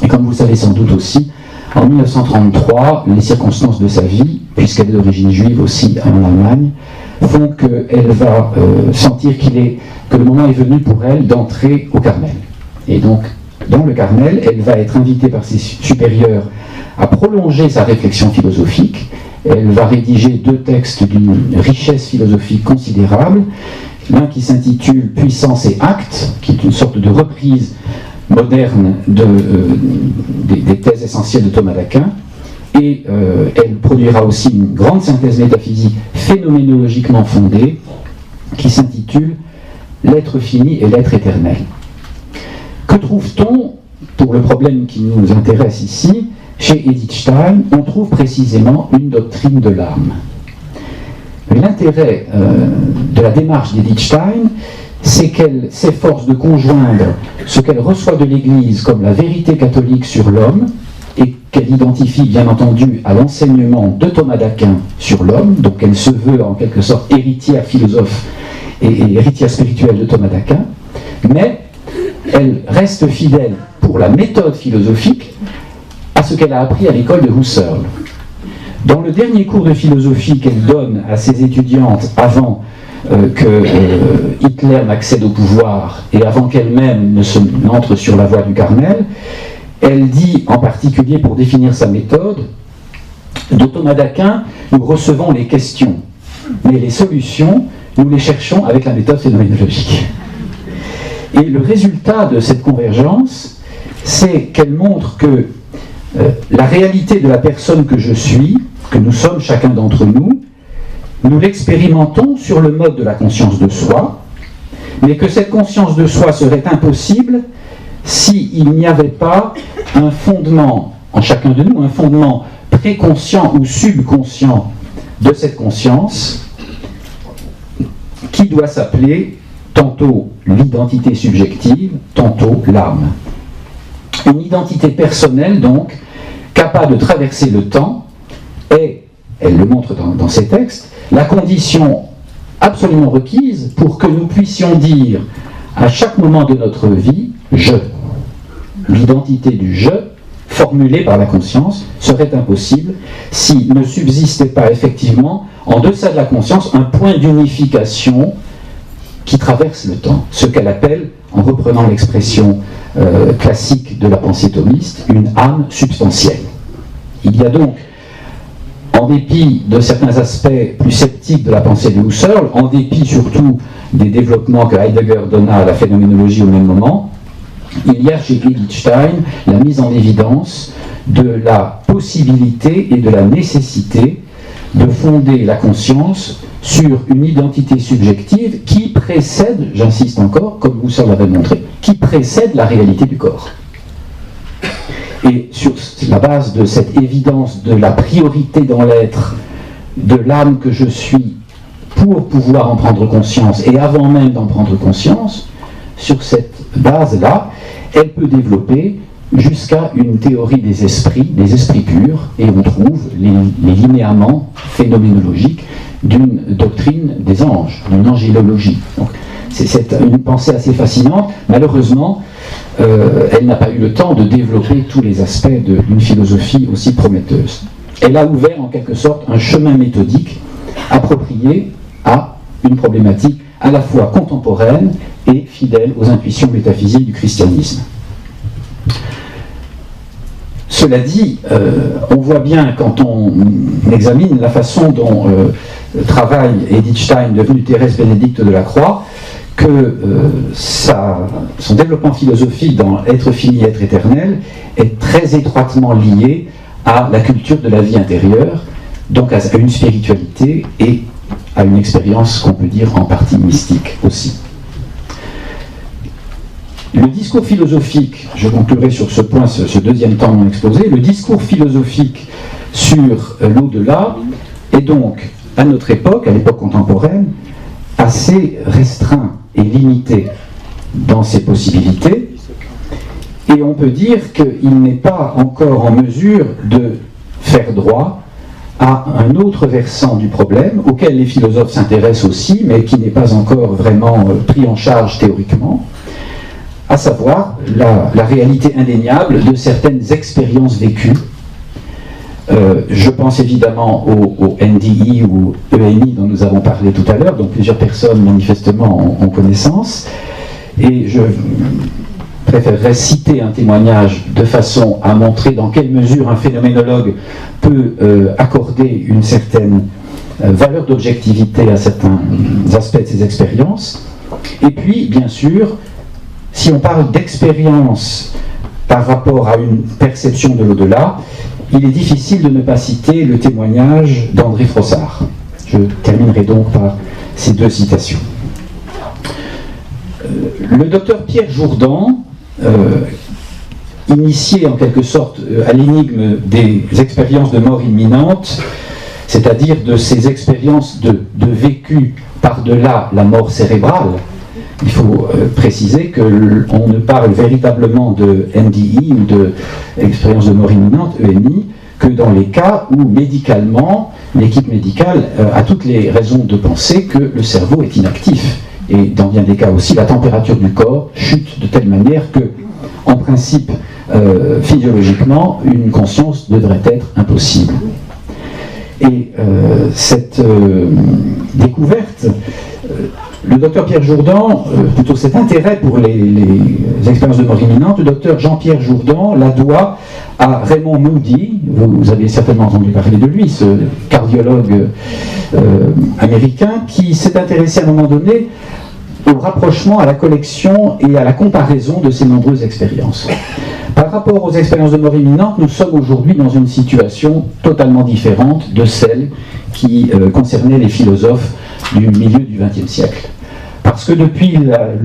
Et comme vous le savez sans doute aussi, en 1933, les circonstances de sa vie, puisqu'elle est d'origine juive aussi en Allemagne, font qu'elle va sentir que le moment est venu pour elle d'entrer au Carmel. Et donc, dans le Carmel, elle va être invitée par ses supérieurs à prolonger sa réflexion philosophique. Elle va rédiger 2 textes d'une richesse philosophique considérable. L'un qui s'intitule « Puissance et acte », qui est une sorte de reprise moderne des thèses essentielles de Thomas d'Aquin. Et elle produira aussi une grande synthèse métaphysique phénoménologiquement fondée, qui s'intitule « L'être fini et l'être éternel ». Que trouve-t-on, pour le problème qui nous intéresse ici, chez Edith Stein? On trouve précisément une doctrine de l'âme. L'intérêt de la démarche d'Edith Stein, c'est qu'elle s'efforce de conjoindre ce qu'elle reçoit de l'Église comme la vérité catholique sur l'homme, et qu'elle identifie bien entendu à l'enseignement de Thomas d'Aquin sur l'homme, donc elle se veut en quelque sorte héritière philosophe et héritière spirituelle de Thomas d'Aquin, mais elle reste fidèle pour la méthode philosophique à ce qu'elle a appris à l'école de Husserl. Dans le dernier cours de philosophie qu'elle donne à ses étudiantes avant que Hitler n'accède au pouvoir et avant qu'elle-même n'entre sur la voie du Carmel, elle dit en particulier, pour définir sa méthode, de Thomas d'Aquin, nous recevons les questions, mais les solutions, nous les cherchons avec la méthode phénoménologique. Et le résultat de cette convergence, c'est qu'elle montre que la réalité de la personne que je suis, que nous sommes chacun d'entre nous, nous l'expérimentons sur le mode de la conscience de soi, mais que cette conscience de soi serait impossible s'il n'y avait pas un fondement, en chacun de nous, un fondement préconscient ou subconscient de cette conscience qui doit s'appeler tantôt l'identité subjective, tantôt l'âme. Une identité personnelle, donc, capable de traverser le temps, est, elle le montre dans ses textes, la condition absolument requise pour que nous puissions dire à chaque moment de notre vie « je ». L'identité du « je », formulée par la conscience, serait impossible s'il ne subsistait pas effectivement, en deçà de la conscience, un point d'unification qui traverse le temps, ce qu'elle appelle, en reprenant l'expression classique de la pensée thomiste, une âme substantielle. Il y a donc, en dépit de certains aspects plus sceptiques de la pensée de Husserl, en dépit surtout des développements que Heidegger donna à la phénoménologie au même moment, il y a chez Edith Stein la mise en évidence de la possibilité et de la nécessité de fonder la conscience sur une identité subjective qui précède, j'insiste encore, comme Husserl l'avait montré, qui précède la réalité du corps. Et sur la base de cette évidence de la priorité dans l'être de l'âme que je suis pour pouvoir en prendre conscience, et avant même d'en prendre conscience, sur cette base-là, elle peut développer jusqu'à une théorie des esprits purs, et on trouve les linéaments phénoménologiques d'une doctrine des anges, d'une angélologie. Donc, c'est une pensée assez fascinante. Malheureusement, elle n'a pas eu le temps de développer tous les aspects d'une philosophie aussi prometteuse. Elle a ouvert en quelque sorte un chemin méthodique approprié à une problématique à la fois contemporaine et fidèle aux intuitions métaphysiques du christianisme. Cela dit, on voit bien quand on examine la façon dont travaille Edith Stein, devenue Thérèse Bénédicte de la Croix, que son développement philosophique dans Être fini, être éternel est très étroitement lié à la culture de la vie intérieure, donc à une spiritualité et à une expérience qu'on peut dire en partie mystique aussi. Le discours philosophique, je conclurai sur ce point, ce deuxième temps non exposé, le discours philosophique sur l'au-delà est donc, à notre époque, à l'époque contemporaine, assez restreint et limité dans ses possibilités, et on peut dire qu'il n'est pas encore en mesure de faire droit à un autre versant du problème, auquel les philosophes s'intéressent aussi, mais qui n'est pas encore vraiment pris en charge théoriquement, à savoir la réalité indéniable de certaines expériences vécues. Je pense évidemment au NDE ou ENI dont nous avons parlé tout à l'heure, dont plusieurs personnes manifestement ont connaissance, et je préférerais citer un témoignage de façon à montrer dans quelle mesure un phénoménologue peut accorder une certaine valeur d'objectivité à certains aspects de ses expériences. Et puis, bien sûr, si on parle d'expérience par rapport à une perception de l'au-delà, il est difficile de ne pas citer le témoignage d'André Frossard. Je terminerai donc par ces deux citations. Le docteur Pierre Jourdan, initié en quelque sorte à l'énigme des expériences de mort imminente, c'est-à-dire de ces expériences de vécu par-delà la mort cérébrale. Il faut préciser qu'on ne parle véritablement de MDI ou d'expérience de mort imminente, EMI, que dans les cas où médicalement, l'équipe médicale a toutes les raisons de penser que le cerveau est inactif. Et dans bien des cas aussi, la température du corps chute de telle manière que, en principe, physiologiquement, une conscience devrait être impossible. Et cette découverte, le docteur Pierre Jourdan, plutôt cet intérêt pour les expériences de mort imminente, le docteur Jean-Pierre Jourdan la doit à Raymond Moody. Vous avez certainement entendu parler de lui, ce cardiologue américain qui s'est intéressé à un moment donné au rapprochement, à la collection et à la comparaison de ces nombreuses expériences. Par rapport aux expériences de mort imminente, nous sommes aujourd'hui dans une situation totalement différente de celle qui concernait les philosophes du milieu du XXe siècle. Parce que depuis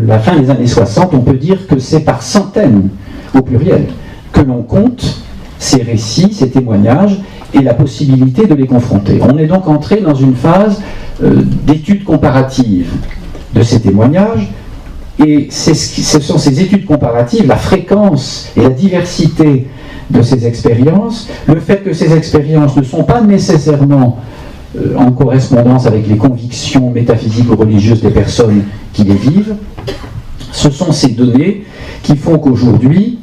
la fin des années 60, on peut dire que c'est par centaines, au pluriel, que l'on compte ces récits, ces témoignages, et la possibilité de les confronter. On est donc entré dans une phase d'études comparatives de ces témoignages, et ce sont ces études comparatives, la fréquence et la diversité de ces expériences, le fait que ces expériences ne sont pas nécessairement en correspondance avec les convictions métaphysiques ou religieuses des personnes qui les vivent, ce sont ces données qui font qu'aujourd'hui,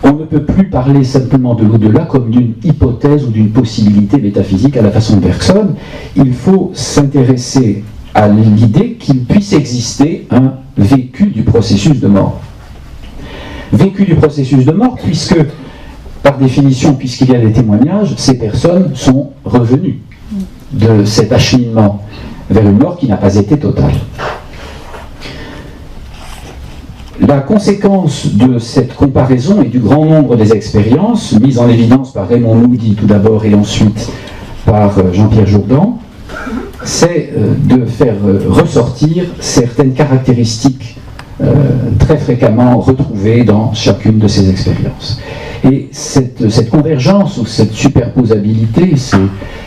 on ne peut plus parler simplement de l'au-delà comme d'une hypothèse ou d'une possibilité métaphysique à la façon de Bergson. Il faut s'intéresser à l'idée qu'il puisse exister un vécu du processus de mort. Vécu du processus de mort, puisque, par définition, puisqu'il y a des témoignages, ces personnes sont revenues de cet acheminement vers une mort qui n'a pas été totale. La conséquence de cette comparaison et du grand nombre des expériences, mises en évidence par Raymond Moody tout d'abord et ensuite par Jean-Pierre Jourdan, c'est de faire ressortir certaines caractéristiques très fréquemment retrouvées dans chacune de ces expériences. Et cette convergence ou cette superposabilité,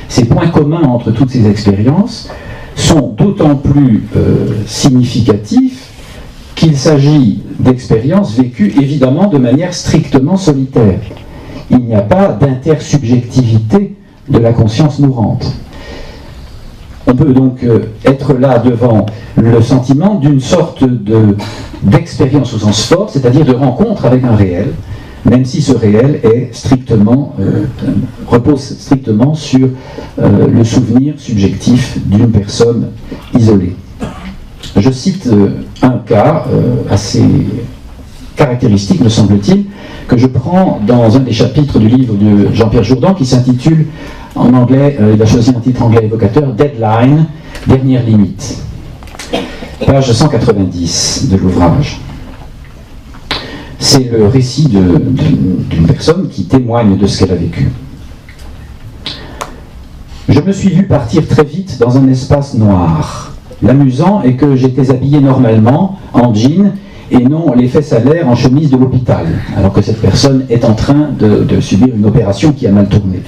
ces points communs entre toutes ces expériences sont d'autant plus significatifs qu'il s'agit d'expériences vécues évidemment de manière strictement solitaire. Il n'y a pas d'intersubjectivité de la conscience mourante. On peut donc être là devant le sentiment d'une sorte d'expérience au sens fort, c'est-à-dire de rencontre avec un réel, même si ce réel est repose strictement sur le souvenir subjectif d'une personne isolée. Je cite un cas assez caractéristique, me semble-t-il, que je prends dans un des chapitres du livre de Jean-Pierre Jourdan qui s'intitule, en anglais, il a choisi un titre anglais évocateur, Deadline, dernière limite. Page 190 de l'ouvrage. C'est le récit d'une personne qui témoigne de ce qu'elle a vécu. Je me suis vu partir très vite dans un espace noir. L'amusant est que j'étais habillé normalement, en jean, et non les fesses à l'air en chemise de l'hôpital, alors que cette personne est en train de subir une opération qui a mal tourné.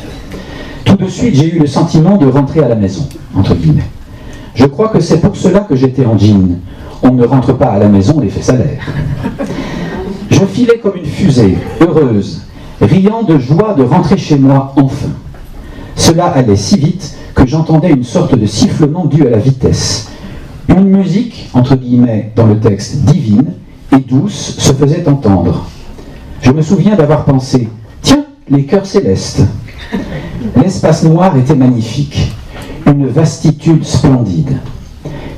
Tout de suite, j'ai eu le sentiment de rentrer à la maison, entre guillemets. Je crois que c'est pour cela que j'étais en jean. On ne rentre pas à la maison les fesses à l'air. Je filais comme une fusée, heureuse, riant de joie de rentrer chez moi enfin. Cela allait si vite que j'entendais une sorte de sifflement dû à la vitesse. Une musique, entre guillemets, dans le texte, divine et douce se faisait entendre. Je me souviens d'avoir pensé, tiens, les chœurs célestes. L'espace noir était magnifique, une vastitude splendide.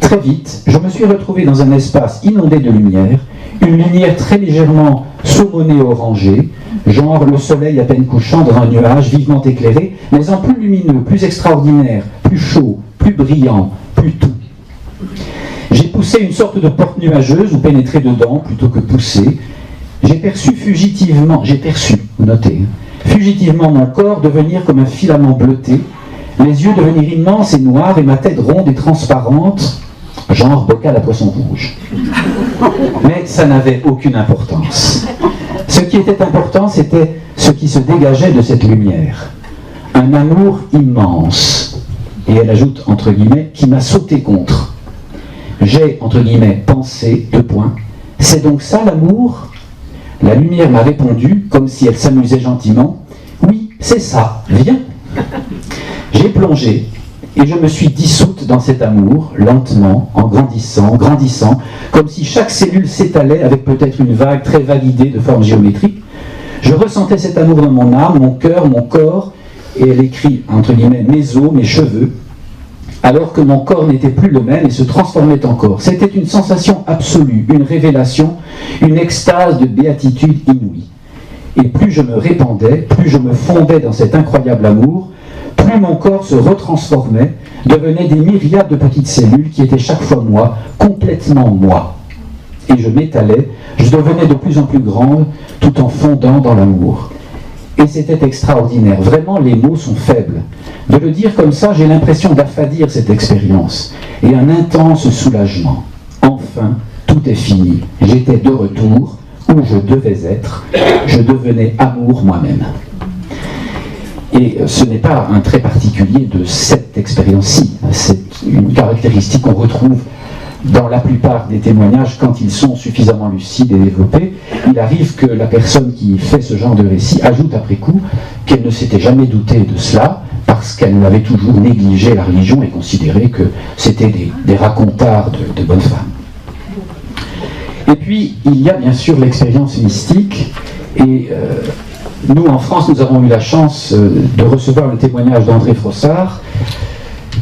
Très vite, je me suis retrouvé dans un espace inondé de lumière, une lumière très légèrement saumonée orangée, genre le soleil à peine couchant dans un nuage vivement éclairé, mais en plus lumineux, plus extraordinaire, plus chaud, plus brillant, plus tout. J'ai poussé une sorte de porte nuageuse ou pénétré dedans plutôt que poussé. J'ai perçu, vous notez, fugitivement mon corps devenir comme un filament bleuté, les yeux devenir immenses et noirs et ma tête ronde et transparente, genre bocal à poisson rouge. Mais ça n'avait aucune importance. Ce qui était important, c'était ce qui se dégageait de cette lumière. Un amour immense. Et elle ajoute, entre guillemets, qui m'a sauté contre. J'ai, entre guillemets, pensé, c'est donc ça l'amour ? La lumière m'a répondu, comme si elle s'amusait gentiment, oui, c'est ça, viens. J'ai plongé, et je me suis dissoute dans cet amour, lentement, en grandissant, comme si chaque cellule s'étalait avec peut-être une vague très validée de forme géométrique. Je ressentais cet amour dans mon âme, mon cœur, mon corps, et elle écrit, entre guillemets, mes os, mes cheveux, alors que mon corps n'était plus le même et se transformait encore. C'était une sensation absolue, une révélation, une extase de béatitude inouïe. Et plus je me répandais, plus je me fondais dans cet incroyable amour, plus mon corps se retransformait, devenait des myriades de petites cellules qui étaient chaque fois moi, complètement moi. Et je m'étalais, je devenais de plus en plus grande, tout en fondant dans l'amour. Et c'était extraordinaire. Vraiment, les mots sont faibles. De le dire comme ça, j'ai l'impression d'affadir cette expérience. Et un intense soulagement. Enfin, tout est fini. J'étais de retour où je devais être. Je devenais amour moi-même. Et ce n'est pas un trait particulier de cette expérience-ci. C'est une caractéristique qu'on retrouve dans la plupart des témoignages quand ils sont suffisamment lucides et développés. Il arrive que la personne qui fait ce genre de récit ajoute après coup qu'elle ne s'était jamais doutée de cela parce qu'elle avait toujours négligé la religion et considéré que c'était des racontards de bonnes femmes. Et puis, il y a bien sûr l'expérience mystique et nous, en France, nous avons eu la chance de recevoir le témoignage d'André Frossard,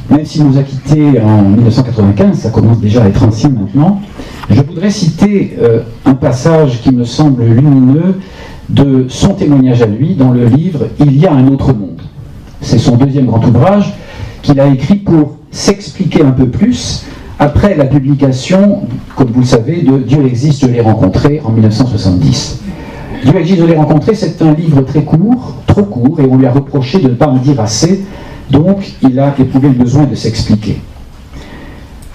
même s'il nous a quittés en 1995, ça commence déjà à être ancien maintenant. Je voudrais citer un passage qui me semble lumineux de son témoignage à lui dans le livre « Il y a un autre monde ». C'est son deuxième grand ouvrage qu'il a écrit pour s'expliquer un peu plus après la publication, comme vous le savez, de « Dieu existe, je l'ai rencontré » en 1970. « Dieu existe, je l'ai rencontré », c'est un livre très court, trop court, et on lui a reproché de ne pas en dire assez. Donc, il a éprouvé le besoin de s'expliquer.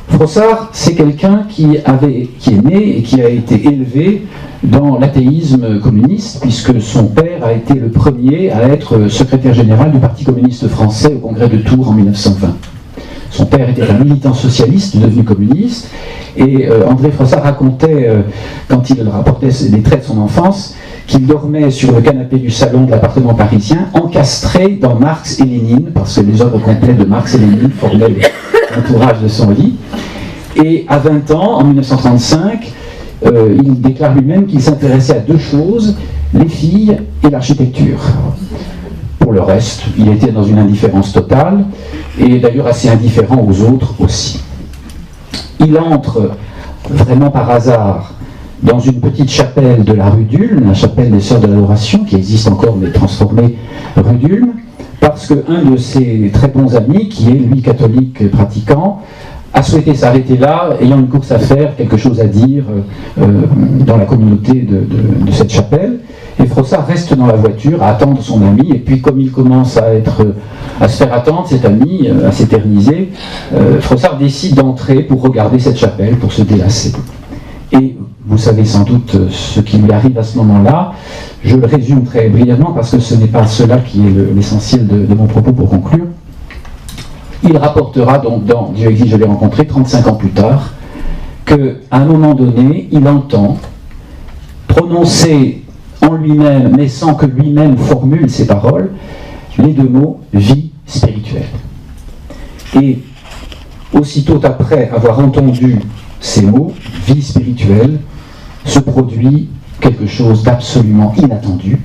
Frossard, c'est quelqu'un qui est né et qui a été élevé dans l'athéisme communiste, puisque son père a été le premier à être secrétaire général du Parti communiste français au congrès de Tours en 1920. Son père était un militant socialiste devenu communiste, et André Frossard racontait, quand il rapportait les traits de son enfance, qu'il dormait sur le canapé du salon de l'appartement parisien, encastré dans Marx et Lénine, parce que les œuvres complètes de Marx et Lénine formaient l'entourage de son lit. Et à 20 ans, en 1935, il déclare lui-même qu'il s'intéressait à deux choses, les filles et l'architecture. Pour le reste, il était dans une indifférence totale, et d'ailleurs assez indifférent aux autres aussi. Il entre vraiment par hasard dans une petite chapelle de la rue d'Ulm, la chapelle des Sœurs de l'Adoration, qui existe encore mais transformée rue d'Ulm, parce qu'un de ses très bons amis, qui est lui catholique pratiquant, a souhaité s'arrêter là, ayant une course à faire, quelque chose à dire dans la communauté de cette chapelle. Et Frossard reste dans la voiture à attendre son ami, et puis comme il commence à se faire attendre, cet ami, à s'éterniser, Frossard décide d'entrer pour regarder cette chapelle, pour se délasser. Et vous savez sans doute ce qui lui arrive à ce moment-là. Je le résume très brièvement parce que ce n'est pas cela qui est l'essentiel de mon propos pour conclure. Il rapportera donc dans Dieu existe, je l'ai rencontré 35 ans plus tard, qu'à un moment donné, il entend prononcer en lui-même, mais sans que lui-même formule ces paroles, les deux mots « vie spirituelle ». Et aussitôt après avoir entendu ces mots, vie spirituelle, se produit quelque chose d'absolument inattendu,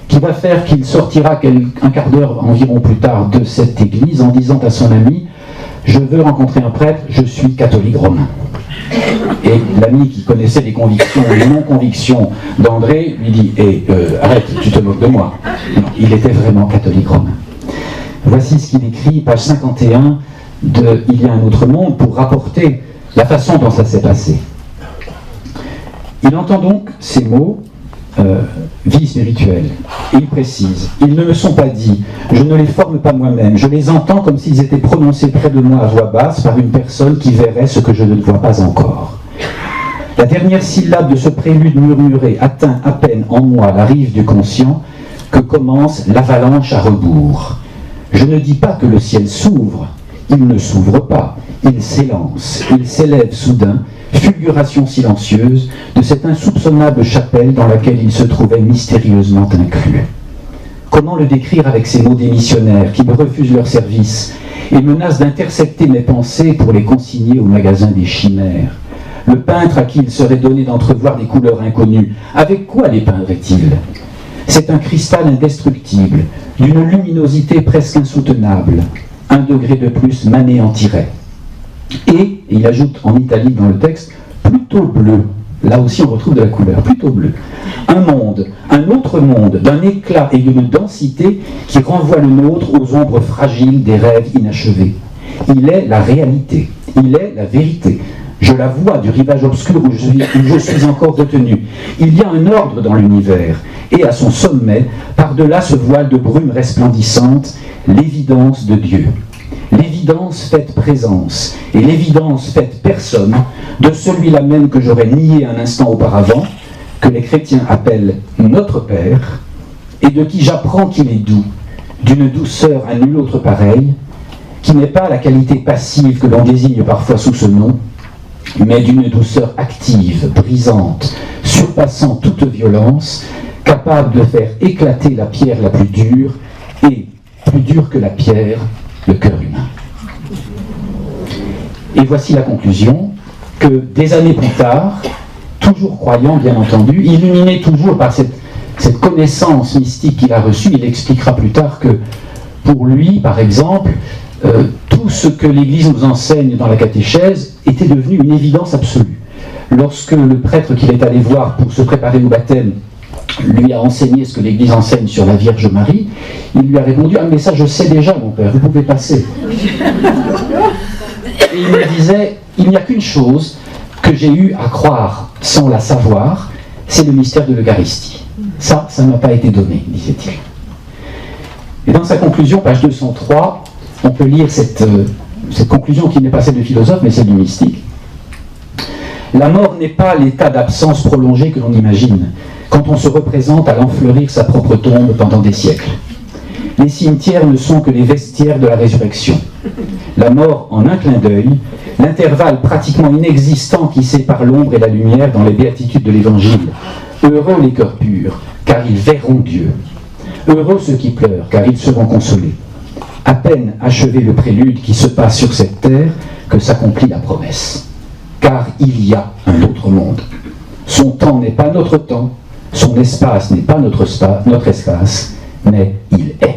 qui va faire qu'il sortira un quart d'heure environ plus tard de cette église en disant à son ami « Je veux rencontrer un prêtre, je suis catholique romain ». Et l'ami qui connaissait les convictions et les non-convictions d'André lui dit « arrête, tu te moques de moi ». Non, il était vraiment catholique romain. Voici ce qu'il écrit, page 51 de « Il y a un autre monde » pour rapporter la façon dont ça s'est passé. Il entend donc ces mots vie spirituelle. Il précise, ils ne me sont pas dits, je ne les forme pas moi-même, je les entends comme s'ils étaient prononcés près de moi à voix basse par une personne qui verrait ce que je ne vois pas encore. La dernière syllabe de ce prélude murmuré atteint à peine en moi la rive du conscient que commence l'avalanche à rebours. Je ne dis pas que le ciel s'ouvre, il ne s'ouvre pas, il s'élance, il s'élève soudain, fulguration silencieuse de cette insoupçonnable chapelle dans laquelle il se trouvait mystérieusement inclus. Comment le décrire avec ces mots des missionnaires qui me refusent leur service et menacent d'intercepter mes pensées pour les consigner au magasin des chimères? Le peintre à qui il serait donné d'entrevoir des couleurs inconnues, avec quoi les peindrait-il? C'est un cristal indestructible, d'une luminosité presque insoutenable. 1 degré de plus m'anéantirait. Et il ajoute en italique dans le texte, plutôt bleu. Là aussi on retrouve de la couleur, plutôt bleu. Un monde, un autre monde, d'un éclat et d'une densité qui renvoie le nôtre aux ombres fragiles des rêves inachevés. Il est la réalité, il est la vérité. Je la vois du rivage obscur où je suis encore retenu. Il y a un ordre dans l'univers, et à son sommet, par-delà ce voile de brume resplendissante, l'évidence de Dieu. L'évidence faite présence, et l'évidence faite personne, de celui-là même que j'aurais nié un instant auparavant, que les chrétiens appellent notre Père, et de qui j'apprends qu'il est doux, d'une douceur à nul autre pareille, qui n'est pas la qualité passive que l'on désigne parfois sous ce nom, mais d'une douceur active, brisante, surpassant toute violence, capable de faire éclater la pierre la plus dure, et, plus dure que la pierre, le cœur humain. Et voici la conclusion, que des années plus tard, toujours croyant bien entendu, illuminé toujours par cette connaissance mystique qu'il a reçue, il expliquera plus tard que pour lui, par exemple, tout ce que l'Église nous enseigne dans la catéchèse était devenu une évidence absolue. Lorsque le prêtre qu'il est allé voir pour se préparer au baptême lui a enseigné ce que l'Église enseigne sur la Vierge Marie, il lui a répondu « Ah mais ça je sais déjà mon père, vous pouvez passer ». Et il me disait « Il n'y a qu'une chose que j'ai eu à croire sans la savoir, c'est le mystère de l'Eucharistie. Ça ne m'a pas été donné », disait-il. Et dans sa conclusion, page 203, on peut lire cette conclusion qui n'est pas celle du philosophe, mais celle du mystique. La mort n'est pas l'état d'absence prolongée que l'on imagine, quand on se représente à l'enfleurir sa propre tombe pendant des siècles. Les cimetières ne sont que les vestiaires de la résurrection. La mort en un clin d'œil, l'intervalle pratiquement inexistant qui sépare l'ombre et la lumière dans les béatitudes de l'Évangile. Heureux les cœurs purs, car ils verront Dieu. Heureux ceux qui pleurent, car ils seront consolés. À peine achevé le prélude qui se passe sur cette terre, que s'accomplit la promesse. Car il y a un autre monde. Son temps n'est pas notre temps, son espace n'est pas notre espace, mais il est.